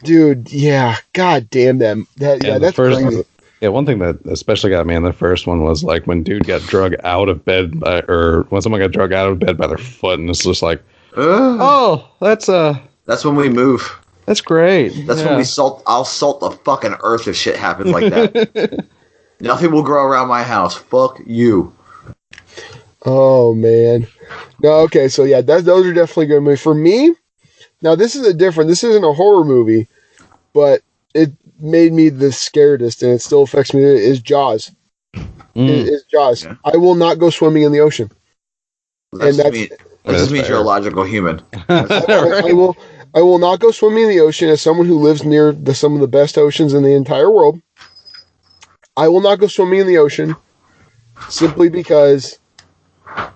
Dude, yeah, god damn them. That's crazy. Yeah, one thing that especially got me in the first one was like when dude got drug out of bed, or when someone got drug out of bed by their foot, and it's just like, that's when we move. That's great. That's when I'll salt the fucking earth if shit happens like that. Nothing will grow around my house. Fuck you. Oh man. No, okay, so yeah, those are definitely good movies. For me, now this isn't a horror movie, but it made me the scaredest, and it still affects me, is Jaws. It's Jaws. Yeah. I will not go swimming in the ocean. That just means you're a logical human. I will not go swimming in the ocean. As someone who lives near some of the best oceans in the entire world, I will not go swimming in the ocean simply because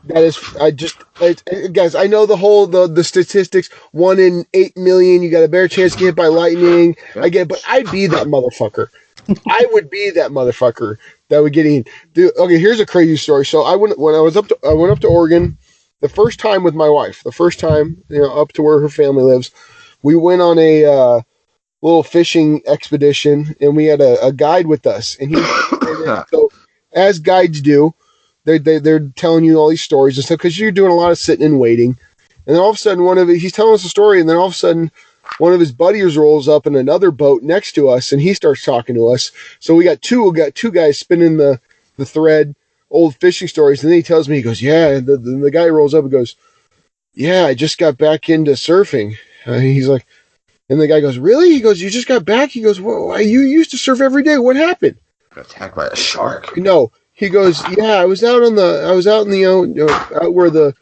guys, I know the statistics, 1 in 8 million, you got a better chance to get hit by lightning. Yeah. I get it, but I'd be that motherfucker. I would be that motherfucker that would get eaten. Dude, okay, here's a crazy story. So I went up to Oregon the first time with my wife. The first time, up to where her family lives. We went on a little fishing expedition, and we had a guide with us. And so as guides do, they're telling you all these stories and stuff because you're doing a lot of sitting and waiting. And then all of a sudden, he's telling us a story, and then all of a sudden, one of his buddies rolls up in another boat next to us, and he starts talking to us. So we got two guys spinning the thread, old fishing stories, and then he tells me, he goes, yeah, the guy rolls up and goes, yeah, I just got back into surfing. He's like, And the guy goes, really? He goes, you just got back? He goes, well, you used to surf every day. What happened? Got attacked by a shark. No. He goes, yeah, I was out in the, out where the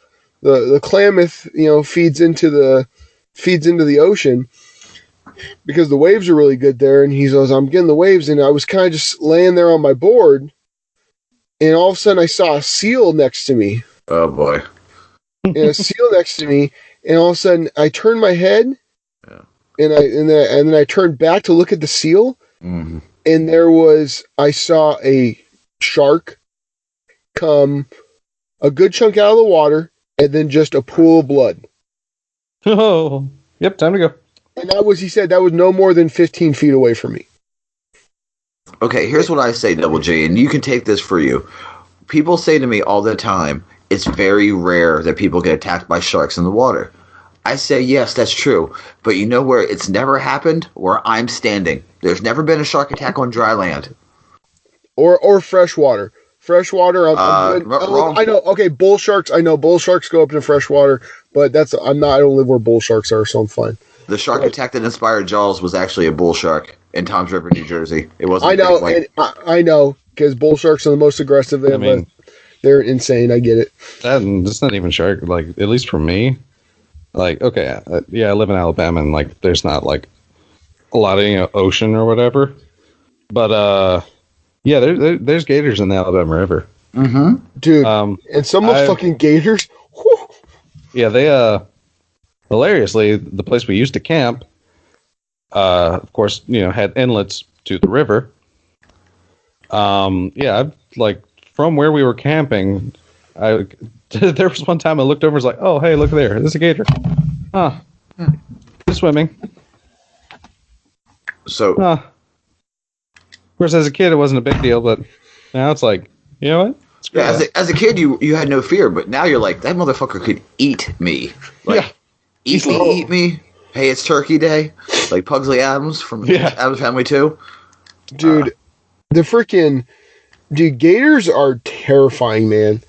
Klamath, feeds into the ocean because the waves are really good there. And he goes, I'm getting the waves. And I was kind of just laying there on my board. And all of a sudden I saw a seal next to me. Oh boy. And a seal next to me. And all of a sudden I turned my head. Yeah. And then I turned back to look at the seal. Mm-hmm. And I saw a shark come a good chunk out of the water and then just a pool of blood. Oh, yep, time to go. And he said that was no more than 15 feet away from me. Okay, here's what I say, Double J, and you can take this for you. People say to me all the time, it's very rare that people get attacked by sharks in the water. I say, yes, that's true. But you know where it's never happened? Where I'm standing. There's never been a shark attack on dry land. Or freshwater. Freshwater, wrong. I know. Okay, bull sharks. I know bull sharks go up to freshwater, but I don't live where bull sharks are, so I'm fine. The shark attack that inspired Jaws was actually a bull shark in Toms River, New Jersey. It wasn't. I know, and I know because bull sharks are the most aggressive. They're insane. I get it. That's not even shark. Like, at least for me, like, okay, I live in Alabama, and like, there's not like a lot of ocean or whatever, but yeah, there's gators in the Alabama River. Mm-hmm. Dude, and some of fucking gators. Whew. Yeah, they hilariously, the place we used to camp, of course, had inlets to the river. Yeah, like from where we were camping, there was one time I looked over and was like, oh, hey, look there, there's a gator. Oh, he's swimming. So, of course, as a kid, it wasn't a big deal, but now it's like, you know what? yeah, as a kid, you had no fear, but now you're like, that motherfucker could eat me. Like, yeah. Eat me. Hey, it's Turkey Day. Like Pugsley Adams from Adams Family 2. Dude, gators are terrifying, man.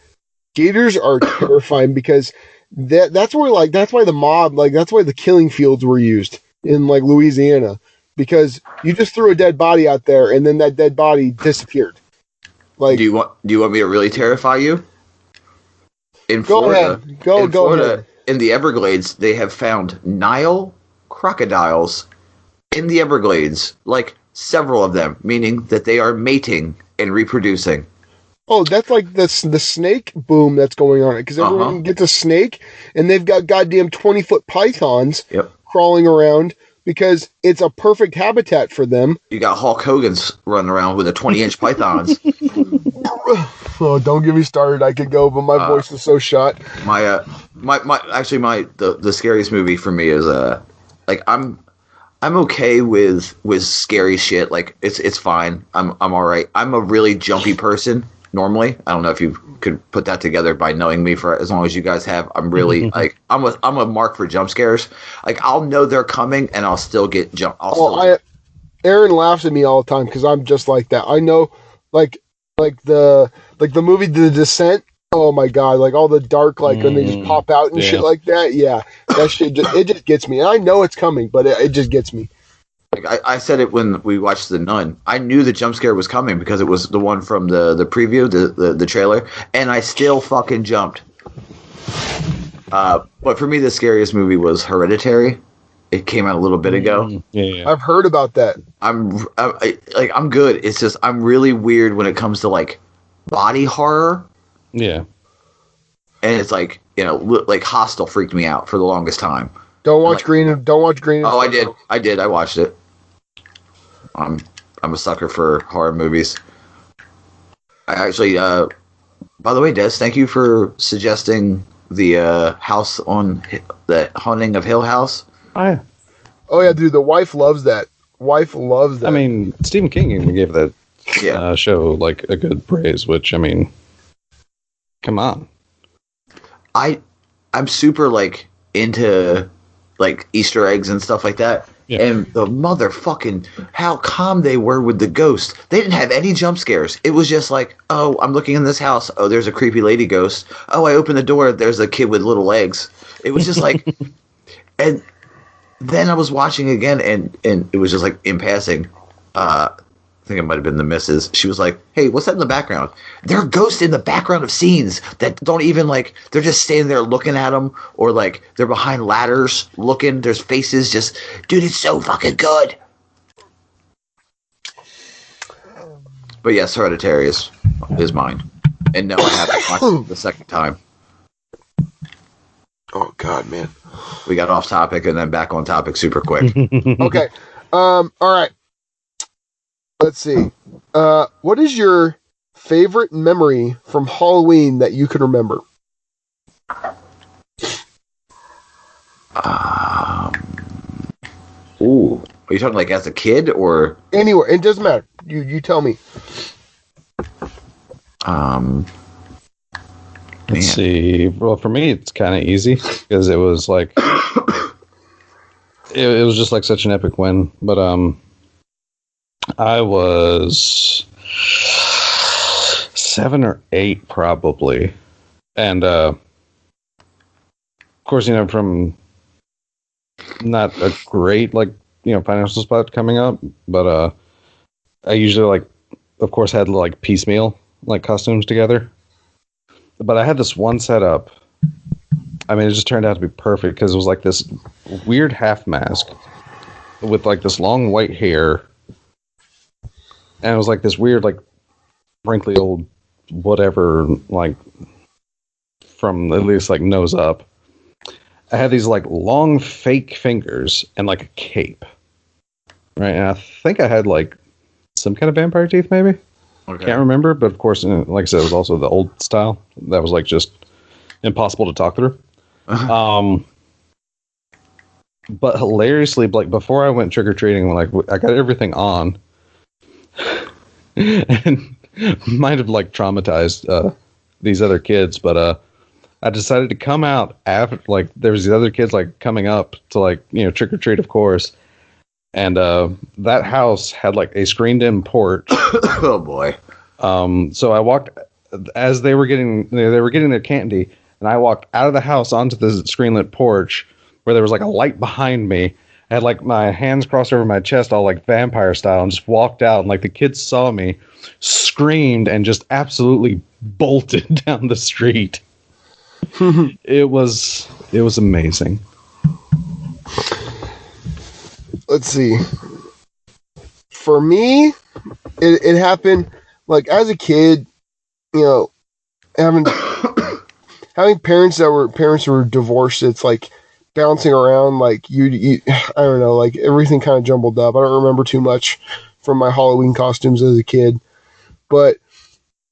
Gators are terrifying because that's why the killing fields were used in like Louisiana, because you just threw a dead body out there and then that dead body disappeared. Like, do you want me to really terrify you? In go Florida, ahead. Go ahead. In the Everglades, they have found Nile crocodiles in the Everglades, like several of them, meaning that they are mating and reproducing. Oh, that's like the snake boom that's going on, because everyone gets a snake, and they've got goddamn 20-foot pythons crawling around because it's a perfect habitat for them. You got Hulk Hogan's running around with a 20-inch pythons. Oh, don't get me started. I could go, but my voice is so shot. The scariest movie for me is like I'm okay with scary shit. Like it's fine. I'm all right. I'm a really jumpy person normally. I don't know if you could put that together by knowing me for as long as you guys have. I'm really like I'm a mark for jump scares. Like I'll know they're coming and I'll still get jump. Aaron laughs at me all the time because I'm just like that. I know, like the movie The Descent. Oh my god! Like all the dark, like when they just pop out and shit like that. Yeah, that shit it just gets me. And I know it's coming, but it just gets me. Like I said it when we watched The Nun. I knew the jump scare was coming because it was the one from the preview, the trailer, and I still fucking jumped. But for me, the scariest movie was Hereditary. It came out a little bit ago. Yeah. I've heard about that. I'm good. It's just I'm really weird when it comes to like body horror. Yeah. And it's like, like Hostel freaked me out for the longest time. Don't watch Green. Oh, I did. I watched it. I'm a sucker for horror movies. I actually, by the way, Des, thank you for suggesting the house on the Haunting of Hill House. Oh yeah, dude. The wife loves that. I mean, Stephen King even gave that show like a good praise. Which I mean, come on. I'm super like into like Easter eggs and stuff like that. Yeah. And the motherfucking how calm they were with the ghost. They didn't have any jump scares. It was just like, oh, I'm looking in this house. Oh, there's a creepy lady ghost. Oh, I open the door. There's a kid with little legs. It was just like, and then I was watching again, and it was just like in passing. I think it might have been the missus. She was like, "Hey, what's that in the background?" There are ghosts in the background of scenes that don't even like. They're just standing there looking at them, or like they're behind ladders looking. There's faces. Just, dude, it's so fucking good. But yes, Hereditary is mine, and no, I haven't watched it the second time. Oh God, man. We got off topic and then back on topic super quick. Okay. All right. Let's see. What is your favorite memory from Halloween that you can remember? Ooh. Are you talking like as a kid or Anywhere. It doesn't matter. You tell me. Let's see. Well, for me, it's kind of easy because it was like it was just like such an epic win. But I was 7 or 8 probably, and of course, from not a great financial spot coming up, but I usually of course had piecemeal costumes together. But I had this one setup. I mean, it just turned out to be perfect because it was this weird half mask with this long white hair, and it was this weird wrinkly old whatever from at least nose up. I had these long fake fingers and a cape, right? And I think I had some kind of vampire teeth, maybe. okay. Can't remember, but of course, like I said, it was also the old style that was just impossible to talk through. But hilariously, before I went trick or treating, I got everything on, and might have traumatized these other kids, but I decided to come out after there was these other kids coming up to trick or treat, of course. And that house had a screened-in porch. Oh boy! So I walked as they were getting their candy, and I walked out of the house onto the screen-lit porch where there was a light behind me. I had my hands crossed over my chest, all vampire style, and just walked out. And the kids saw me, screamed, and just absolutely bolted down the street. It was amazing. Let's see. For me, it happened as a kid, having parents who were divorced. It's bouncing around you I don't know, everything kind of jumbled up. I don't remember too much from my Halloween costumes as a kid, but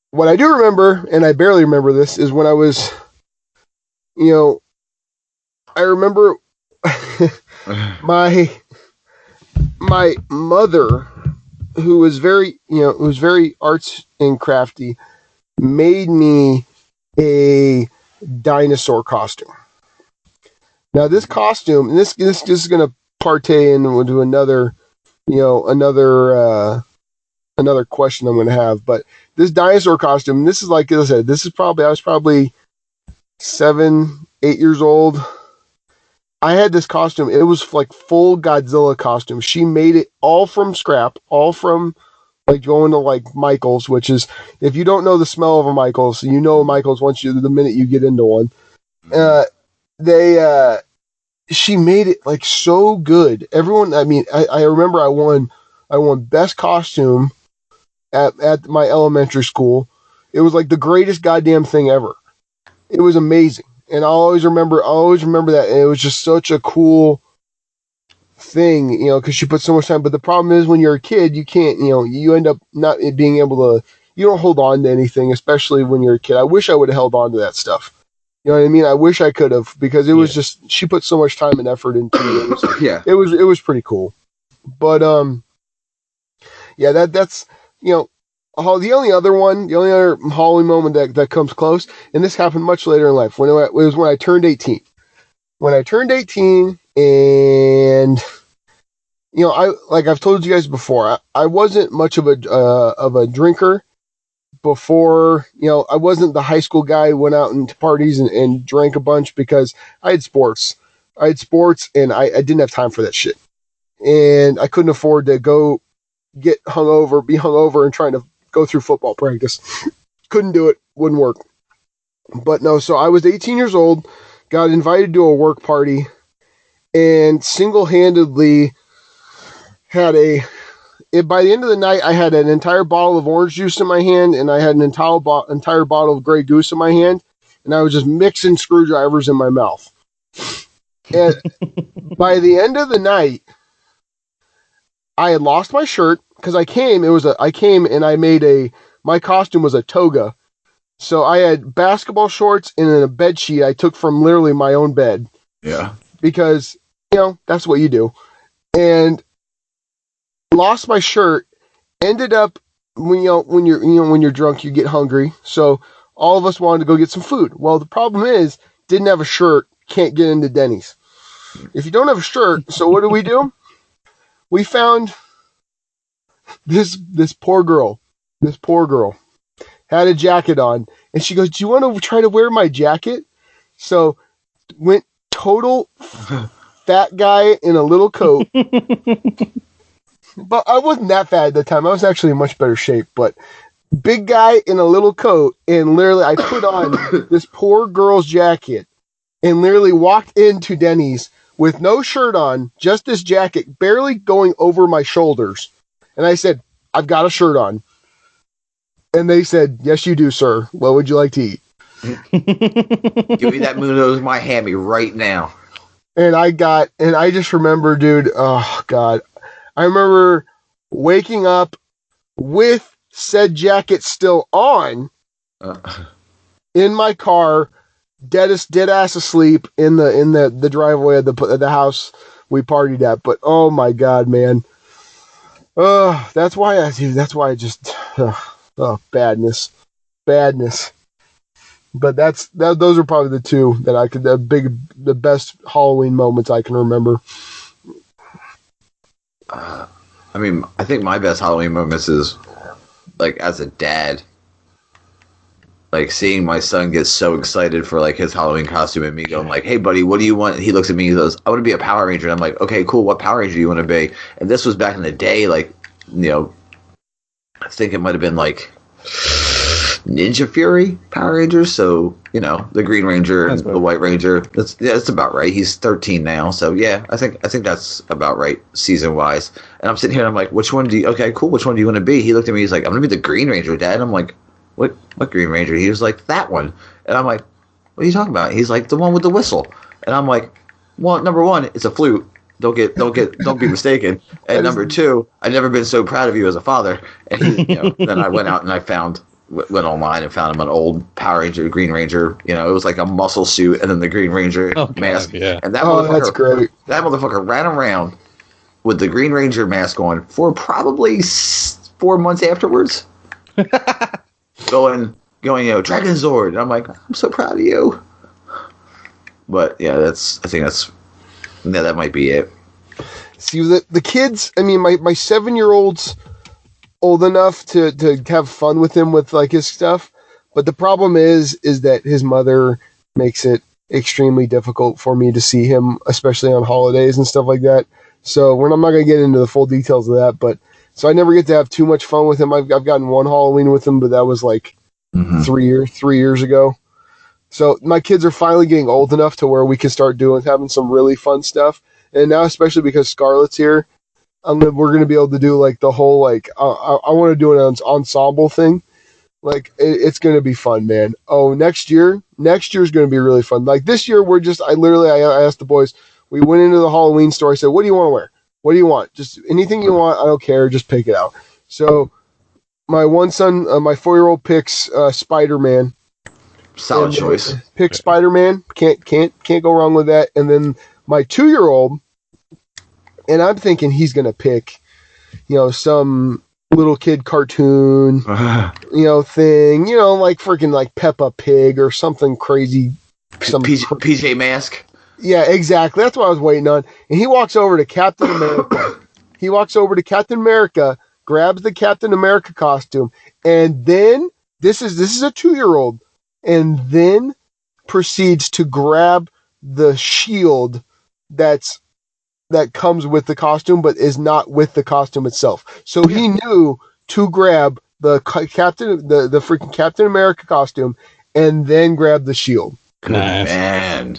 what I do remember, and I barely remember this, is when I was, I remember my mother, who was very arts and crafty, made me a dinosaur costume. Now this costume, and this is going to partay into another question I'm going to have, but this dinosaur costume, this is as I said, I was probably 7, 8 years old. I had this costume. It was full Godzilla costume. She made it all from scrap, all from going to Michael's, which is, if you don't know the smell of a Michael's, you know Michael's the minute you get into one. She made it so good. Everyone, I mean, I remember I won best costume at my elementary school. It was the greatest goddamn thing ever. It was amazing. And I'll always remember that. And it was just such a cool thing, because she put so much time. But the problem is when you're a kid, you can't, you end up not being able to, you don't hold on to anything, especially when you're a kid. I wish I would have held on to that stuff. You know what I mean? I wish I could have, because it was just, she put so much time and effort into it. Yeah. It was pretty cool. But, yeah, that's, the only other Halloween moment that comes close, and this happened much later in life, it was when I turned 18. When I turned 18, and I've told you guys before, I wasn't much of a drinker before. I wasn't the high school guy who went out into parties and drank a bunch, because I had sports. I had sports, and I didn't have time for that shit. And I couldn't afford to go be hungover, and trying to go through football practice. Couldn't do it. Wouldn't work. But no, so I was 18 years old, got invited to a work party, and single-handedly had by the end of the night, I had an entire bottle of orange juice in my hand, and I had an entire bottle of Grey Goose in my hand, and I was just mixing screwdrivers in my mouth. And by the end of the night, I had lost my shirt because my costume was a toga. So I had basketball shorts and then a bed sheet I took from literally my own bed. Yeah. Because, that's what you do. And lost my shirt, ended up when you're drunk, you get hungry. So all of us wanted to go get some food. Well, the problem is, didn't have a shirt, can't get into Denny's. If you don't have a shirt, so what do? We found this poor girl had a jacket on, and she goes, "Do you want to try to wear my jacket?" So went total fat guy in a little coat. But I wasn't that fat at the time. I was actually in much better shape, but big guy in a little coat, and literally I put on this poor girl's jacket and literally walked into Denny's with no shirt on, just this jacket barely going over my shoulders. And I said, "I've got a shirt on." And they said, "Yes, you do, sir. What would you like to eat?" Give me that Munoz my hammy right now. And I just remember, dude, oh God. I remember waking up with said jacket still on in my car, dead ass asleep in the driveway of the house we partied at. But oh my God, man. That's why I just badness. But those are probably the two that the best Halloween moments I can remember. I think my best Halloween moments is like as a dad, like seeing my son get so excited for like his Halloween costume and me going like, "Hey buddy, what do you want?" And he looks at me and he goes, "I want to be a Power Ranger." And I'm like, "Okay, cool. What Power Ranger do you want to be?" And this was back in the day, like, I think it might have been like Ninja Fury Power Rangers. So, the Green Ranger and the White Ranger. That's about right. He's 13 now. So yeah, I think that's about right season wise. And I'm sitting here and I'm like, "Which one okay, cool. Which one do you want to be?" He looked at me. He's like, "I'm going to be the Green Ranger, Dad." And I'm like, What Green Ranger? He was like, "That one." And I'm like, "What are you talking about?" He's like, "The one with the whistle." And I'm like, "Well, number one, it's a flute. Don't be mistaken. And number two, I've never been so proud of you as a father." And he, then I went out and I went online and found him an old Power Ranger, Green Ranger. It was like a muscle suit and then the Green Ranger mask. Yeah. And that's great. That motherfucker ran around with the Green Ranger mask on for probably 4 months afterwards. going, Dragon Zord. And I'm like, "I'm so proud of you." But yeah, that might be it. See, the kids, my 7-year-old's old enough to have fun with him with like his stuff. But the problem is that his mother makes it extremely difficult for me to see him, especially on holidays and stuff like that. So I'm not going to get into the full details of that, but so I never get to have too much fun with him. I've gotten one Halloween with him, but that was like 3 years ago. So my kids are finally getting old enough to where we can start having some really fun stuff. And now, especially because Scarlett's here, we're going to be able to do like the whole, like, I want to do an ensemble thing. Like, it's going to be fun, man. Oh, next year's going to be really fun. Like this year, I asked the boys, we went into the Halloween store. I said, "What do you want to wear? What do you want? Just anything you want. I don't care. Just pick it out." So my one son, my 4-year-old picks Spider-Man. Solid choice. Pick Spider-Man. Can't go wrong with that. And then my 2-year-old, and I'm thinking he's gonna pick, some little kid cartoon, thing, like freaking like Peppa Pig or something crazy. PJ Mask. Yeah, exactly. That's what I was waiting on. And he walks over to Captain America. Grabs the Captain America costume, and then this is a 2-year-old, and then proceeds to grab the shield that comes with the costume, but is not with the costume itself. So he knew to grab the freaking Captain America costume and then grab the shield. Good Nice. man.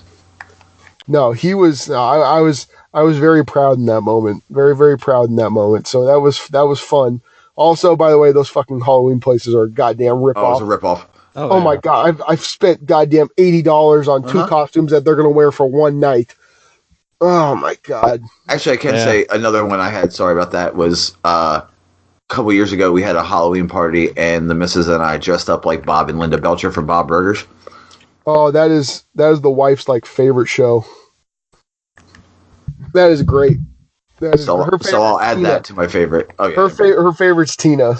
No, he was. I was very proud in that moment. Very, very proud in that moment. So that was fun. Also, by the way, those fucking Halloween places are a goddamn Oh, ripoff. it's a ripoff. Oh my god, I've spent goddamn $80 on two costumes that they're gonna wear for one night. Oh my god. Actually, I can say another one I had. Sorry about that. Was a couple years ago we had a Halloween party and the missus and I dressed up like Bob and Linda Belcher from Bob Burgers. Oh, that is the wife's like favorite show. That is great. That is So I'll add Tina. that to my favorite. Oh yeah, Her favorite's Tina.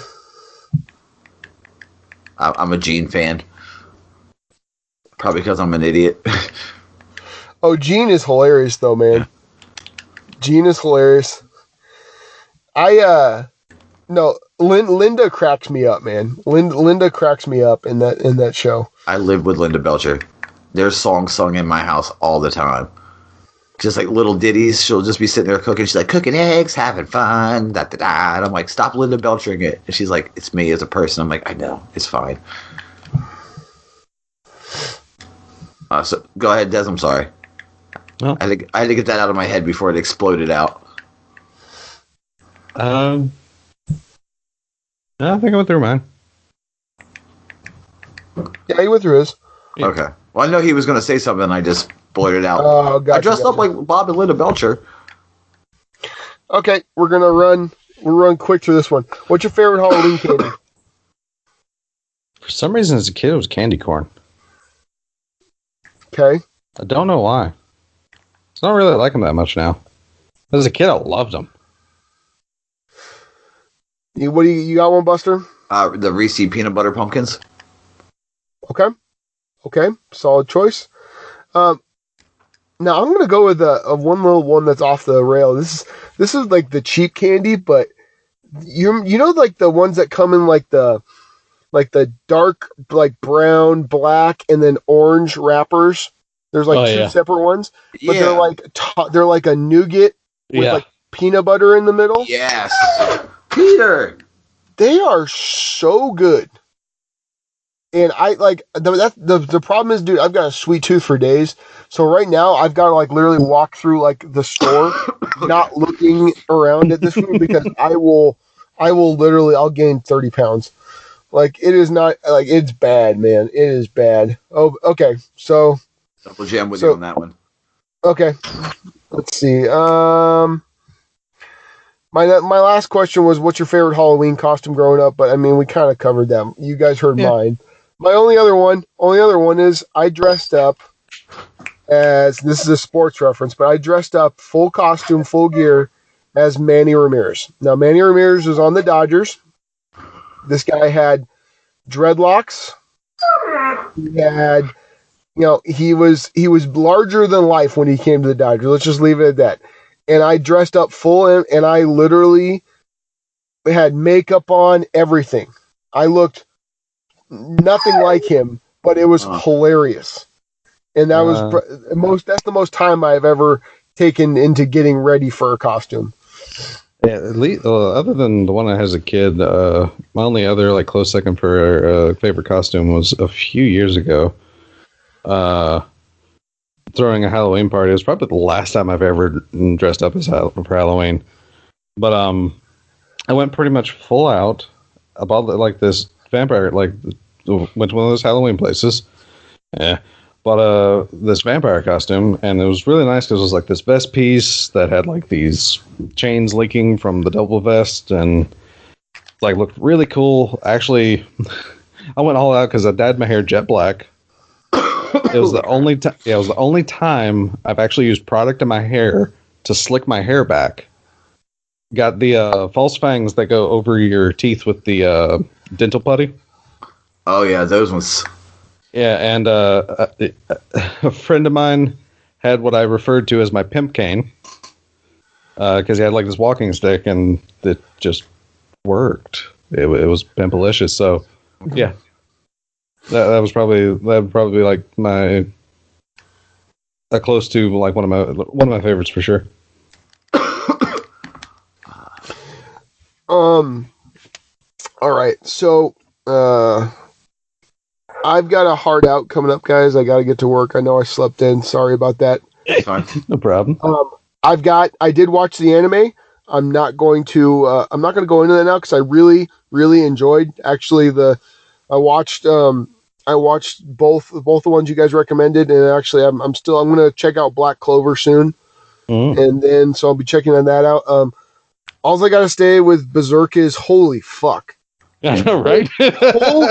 I'm a Gene fan. Probably because I'm an idiot. Oh, Gene is hilarious though, man. Gene is hilarious. Linda cracks me up, man. Linda cracks me up in that show. I live with Linda Belcher. There's songs sung in my house all the time. Just like little ditties. She'll just be sitting there cooking. She's like, cooking eggs, having fun, da-da-da. And I'm like, stop Linda Belchering it. And she's like, it's me as a person. I'm like, I know. It's fine. So go ahead, Des. I'm sorry. Well, I had to get that out of my head before it exploded out. I think I went through mine. Yeah, he went through his. Yeah. Okay. Well, I know he was going to say something. I just blurted out. Oh, gotcha, I dressed up like Bob and Linda Belcher. Okay, we're gonna run quick through this one. What's your favorite Halloween candy? For some reason, as a kid, it was candy corn. Okay. I don't know why. I don't really like them that much now. As a kid, I loved them. You got one, Buster? The Reese peanut butter pumpkins. Okay, solid choice. Now I'm gonna go with a one little one that's off the rail. This is like the cheap candy, but you know like the ones that come in like the dark like brown, black, and then orange wrappers. There's like two separate ones, but they're like a nougat with like peanut butter in the middle. Yes, Peter. They are so good. And I like the problem is, dude, I've got a sweet tooth for days. So right now I've got to like literally walk through like the store, not looking around at this food because I'll gain 30 pounds. Like it is not like it's bad, man. It is bad. Oh, okay. So double jam with you on that one. Okay. Let's see. My last question was, what's your favorite Halloween costume growing up? But I mean, we kind of covered that. You guys heard mine. My only other one is I dressed up as, this is a sports reference, but I dressed up full costume, full gear as Manny Ramirez. Now, Manny Ramirez was on the Dodgers. This guy had dreadlocks. He had, he was larger than life when he came to the Dodgers. Let's just leave it at that. And I dressed up full and I literally had makeup on, everything. I looked nothing like him, but it was hilarious. And that that's the most time I've ever taken into getting ready for a costume. Yeah, at least other than the one I had as a kid, my only other like close second for favorite costume was a few years ago. Throwing a Halloween party. It was probably the last time I've ever dressed up as for Halloween. But I went pretty much full out. I bought like this vampire, like went to one of those Halloween places. Yeah. Bought this vampire costume, and it was really nice because it was like this vest piece that had like these chains linking from the double vest, and like looked really cool. Actually, I went all out because I dyed my hair jet black. It was the only time. Yeah, it was the only time I've actually used product in my hair to slick my hair back. Got the false fangs that go over your teeth with the dental putty. Oh yeah, those ones. Yeah, and a friend of mine had what I referred to as my pimp cane because he had like this walking stick, and it just worked. It was pimpalicious. So yeah. That would probably like my. close to like one of my favorites for sure. All right, so I've got a hard out coming up, guys. I got to get to work. I know I slept in. Sorry about that. Fine. No problem. I did watch the anime. I'm not going to go into that now because I really, really enjoyed actually I watched both the ones you guys recommended, and actually I'm going to check out Black Clover soon. And then so I'll be checking that out. All I got to stay with Berserk is holy fuck. I know, right? Holy.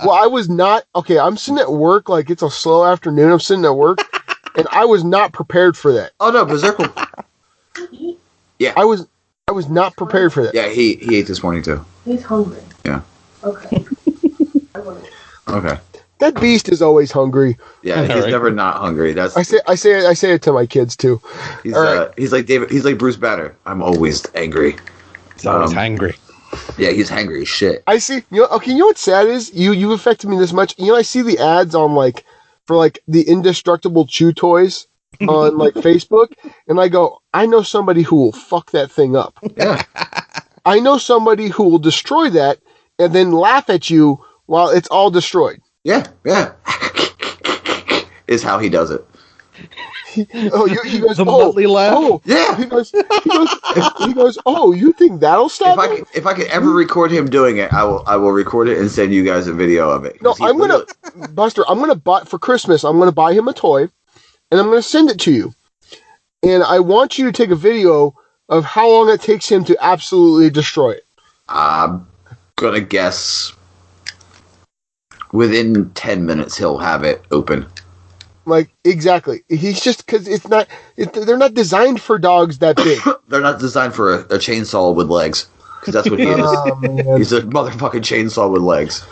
Well, I was not okay. I'm sitting at work, like it's a slow afternoon. I'm sitting at work, and I was not prepared for that. Oh no, Berserk. Yeah, I was not prepared for that. Yeah, he ate this morning too. He's hungry. Yeah. Okay. Okay. That beast is always hungry. Yeah, he's never not hungry. That's I say it to my kids too. He's right. He's like David. He's like Bruce Banner. I'm always angry. He's always hungry. Yeah, he's hangry as shit. I see. You know what's sad is you affected me this much. I see the ads on for the indestructible chew toys on Facebook, and I go, I know somebody who will fuck that thing up. Yeah. I know somebody who will destroy that and then laugh at you while it's all destroyed. Yeah. Is how he does it. He goes, the Muttley laugh. Oh, yeah. He goes, oh, you think that'll stop me? If I could ever record him doing it, I will record it and send you guys a video of it. No, Buster, for Christmas, I'm gonna buy him a toy, and I'm gonna send it to you. And I want you to take a video of how long it takes him to absolutely destroy it. I'm gonna guess within 10 minutes he'll have it open. Exactly. He's just because they're not designed for dogs that big. They're not designed for a chainsaw with legs. Because that's what he is. Man. He's a motherfucking chainsaw with legs.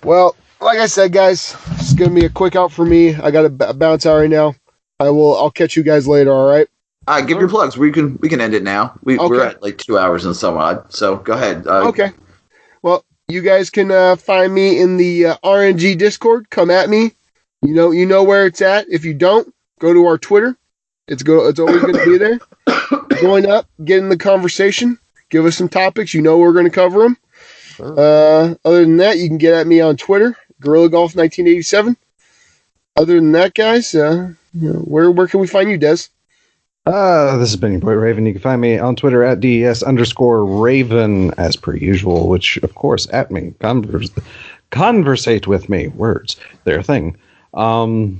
Well, like I said, guys, it's gonna be a quick out for me. I got to bounce out right now. I'll catch you guys later. All right. Give your plugs. We can end it now. We're at 2 hours and some odd. So go ahead. Okay. Well, you guys can find me in the RNG Discord. Come at me. You know where it's at. If you don't, go to our Twitter. It's always going to be there. Join up, get in the conversation, give us some topics. We're going to cover them. Sure. Other than that, you can get at me on Twitter, Gorilla Golf 1987. Other than that, guys, where can we find you, Des? This has been your boy Raven. You can find me on Twitter at DES_Raven as per usual, which of course at me. Conversate with me. Words. They're a thing. And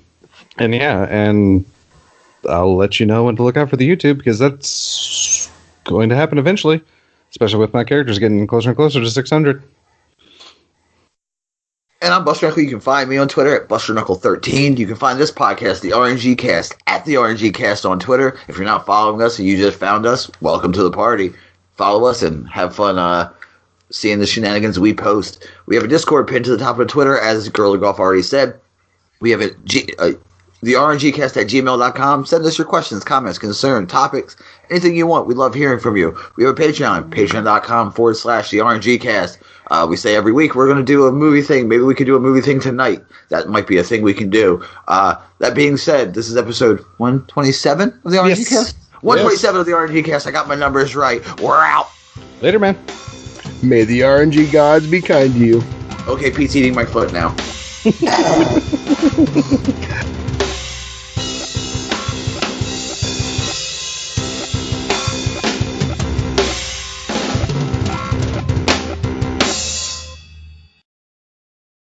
I'll let you know when to look out for the YouTube because that's going to happen eventually, especially with my characters getting closer and closer to 600. And I'm Buster Knuckle. You can find me on Twitter at BusterKnuckle13. You can find this podcast, the RngCast, at the RngCast on Twitter. If you're not following us and you just found us, welcome to the party. Follow us and have fun seeing the shenanigans we post. We have a Discord pinned to the top of Twitter, as Gorilla Golf already said. We have the RngCast at gmail.com. Send us your questions, comments, concerns, topics, anything you want. We love hearing from you. We have a Patreon, patreon.com/the RngCast. We say every week we're going to do a movie thing. Maybe we could do a movie thing tonight. That might be a thing we can do. That being said, this is episode 127 of the RngCast? Yes. 127 of the RngCast. I got my numbers right. We're out. Later, man. May the RNG gods be kind to you. Okay, Pete's eating my foot now.